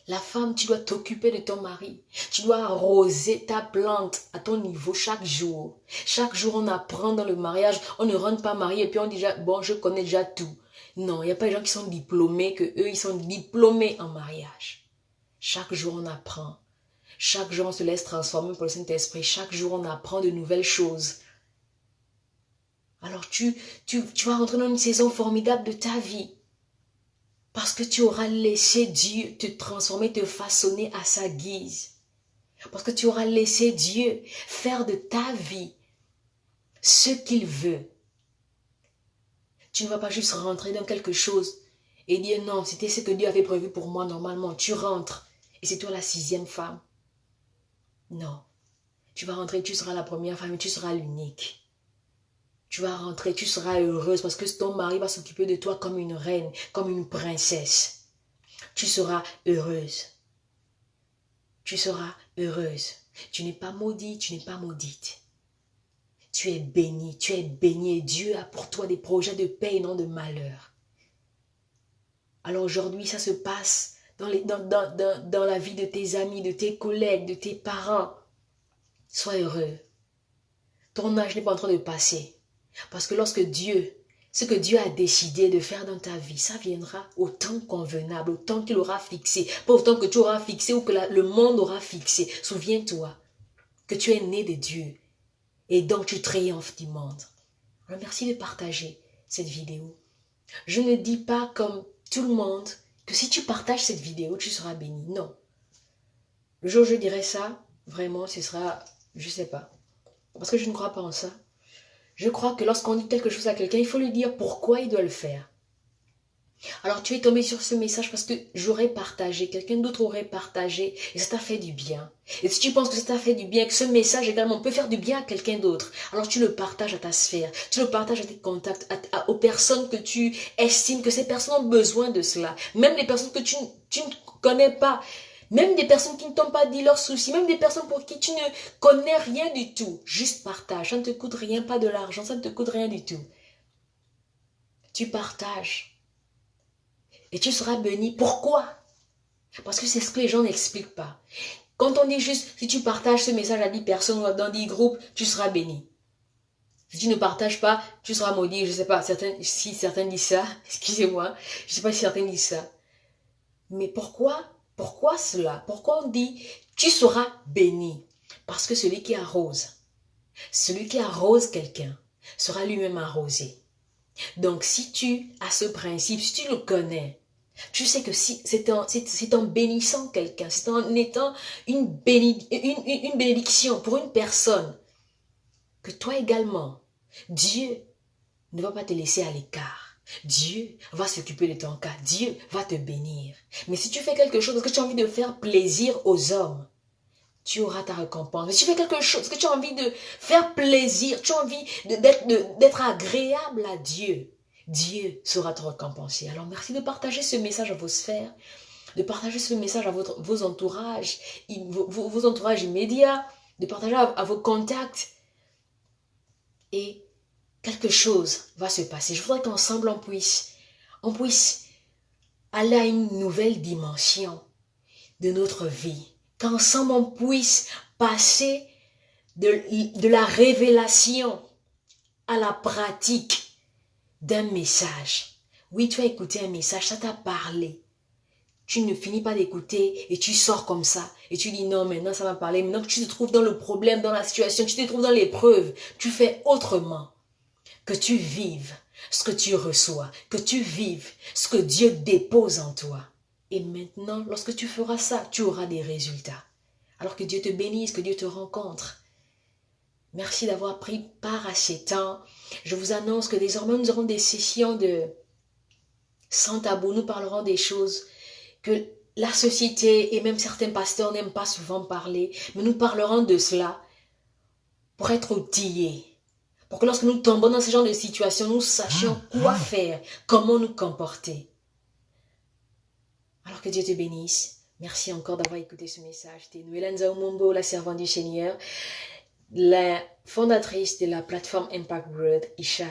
la femme, tu dois t'occuper de ton mari. Tu dois arroser ta plante à ton niveau chaque jour. Chaque jour, on apprend dans le mariage. On ne rentre pas marié et puis on dit déjà, bon, je connais déjà tout. Non, il n'y a pas de gens qui sont diplômés, que eux, ils sont diplômés en mariage. Chaque jour, on apprend. Chaque jour, on se laisse transformer par le Saint-Esprit. Chaque jour, on apprend de nouvelles choses. Alors, tu vas rentrer dans une saison formidable de ta vie. Parce que tu auras laissé Dieu te transformer, te façonner à sa guise. Parce que tu auras laissé Dieu faire de ta vie ce qu'il veut. Tu ne vas pas juste rentrer dans quelque chose et dire non, c'était ce que Dieu avait prévu pour moi normalement. Tu rentres et c'est toi la 6e femme. Non. Tu vas rentrer, tu seras la première femme et tu seras l'unique. Tu vas rentrer, tu seras heureuse parce que ton mari va s'occuper de toi comme une reine, comme une princesse. Tu seras heureuse. Tu seras heureuse. Tu n'es pas maudit, tu n'es pas maudite. Tu es béni et Dieu a pour toi des projets de paix et non de malheur. Alors aujourd'hui, ça se passe dans la vie de tes amis, de tes collègues, de tes parents. Sois heureux. Ton âge n'est pas en train de passer. Parce que ce que Dieu a décidé de faire dans ta vie, ça viendra au temps convenable, au temps qu'il aura fixé. Pas au temps que tu auras fixé ou que le monde aura fixé. Souviens-toi que tu es né de Dieu et donc tu triomphes du monde. Alors merci de partager cette vidéo. Je ne dis pas comme tout le monde que si tu partages cette vidéo, tu seras béni. Non. Le jour où je dirai ça, vraiment, ce sera, je ne sais pas. Parce que je ne crois pas en ça. Je crois que lorsqu'on dit quelque chose à quelqu'un, il faut lui dire pourquoi il doit le faire. Alors tu es tombé sur ce message parce que j'aurais partagé, quelqu'un d'autre aurait partagé et ça t'a fait du bien. Et si tu penses que ça t'a fait du bien, que ce message également peut faire du bien à quelqu'un d'autre, alors tu le partages à ta sphère, tu le partages à tes contacts, aux personnes que tu estimes que ces personnes ont besoin de cela. Même les personnes que tu ne connais pas. Même des personnes qui ne t'ont pas dit leurs soucis, même des personnes pour qui tu ne connais rien du tout. Juste partage, ça ne te coûte rien, pas de l'argent, ça ne te coûte rien du tout. Tu partages et tu seras béni. Pourquoi? Parce que c'est ce que les gens n'expliquent pas. Quand on dit juste, si tu partages ce message à 10 personnes ou dans 10 groupes, tu seras béni. Si tu ne partages pas, tu seras maudit. Je ne sais pas si certains disent ça, excusez-moi, je ne sais pas si certains disent ça. Mais pourquoi? Pourquoi cela? Pourquoi on dit tu seras béni? Parce que celui qui arrose quelqu'un sera lui-même arrosé. Donc si tu as ce principe, si tu le connais, tu sais que si c'est en bénissant quelqu'un, c'est en étant une bénédiction pour une personne, que toi également, Dieu ne va pas te laisser à l'écart. Dieu va s'occuper de ton cas. Dieu va te bénir. Mais si tu fais quelque chose parce que tu as envie de faire plaisir aux hommes, tu auras ta récompense. Mais si tu fais quelque chose parce que tu as envie de faire plaisir, tu as envie d'être agréable à Dieu, Dieu saura te récompenser. Alors merci de partager ce message à vos sphères. de partager ce message à vos entourages, vos entourages immédiats, de partager à vos contacts. Et quelque chose va se passer. Je voudrais qu'ensemble on puisse aller à une nouvelle dimension de notre vie. Qu'ensemble on puisse passer de la révélation à la pratique d'un message. Oui, tu as écouté un message, ça t'a parlé. Tu ne finis pas d'écouter et tu sors comme ça. Et tu dis non, maintenant ça m'a parlé. Maintenant que tu te trouves dans le problème, dans la situation, tu te trouves dans l'épreuve, tu fais autrement. Que tu vives ce que tu reçois, que tu vives ce que Dieu dépose en toi. Et maintenant, lorsque tu feras ça, tu auras des résultats. Alors que Dieu te bénisse, que Dieu te rencontre. Merci d'avoir pris part à ces temps. Je vous annonce que désormais, nous aurons des sessions de sans tabou. Nous parlerons des choses que la société et même certains pasteurs n'aiment pas souvent parler. Mais nous parlerons de cela pour être outillés. Pour que lorsque nous tombons dans ce genre de situation, nous sachions quoi faire, comment nous comporter. Alors que Dieu te bénisse. Merci encore d'avoir écouté ce message. C'était Noéla Nzaoumombo, la servante du Seigneur, la fondatrice de la plateforme Impact World, Isha.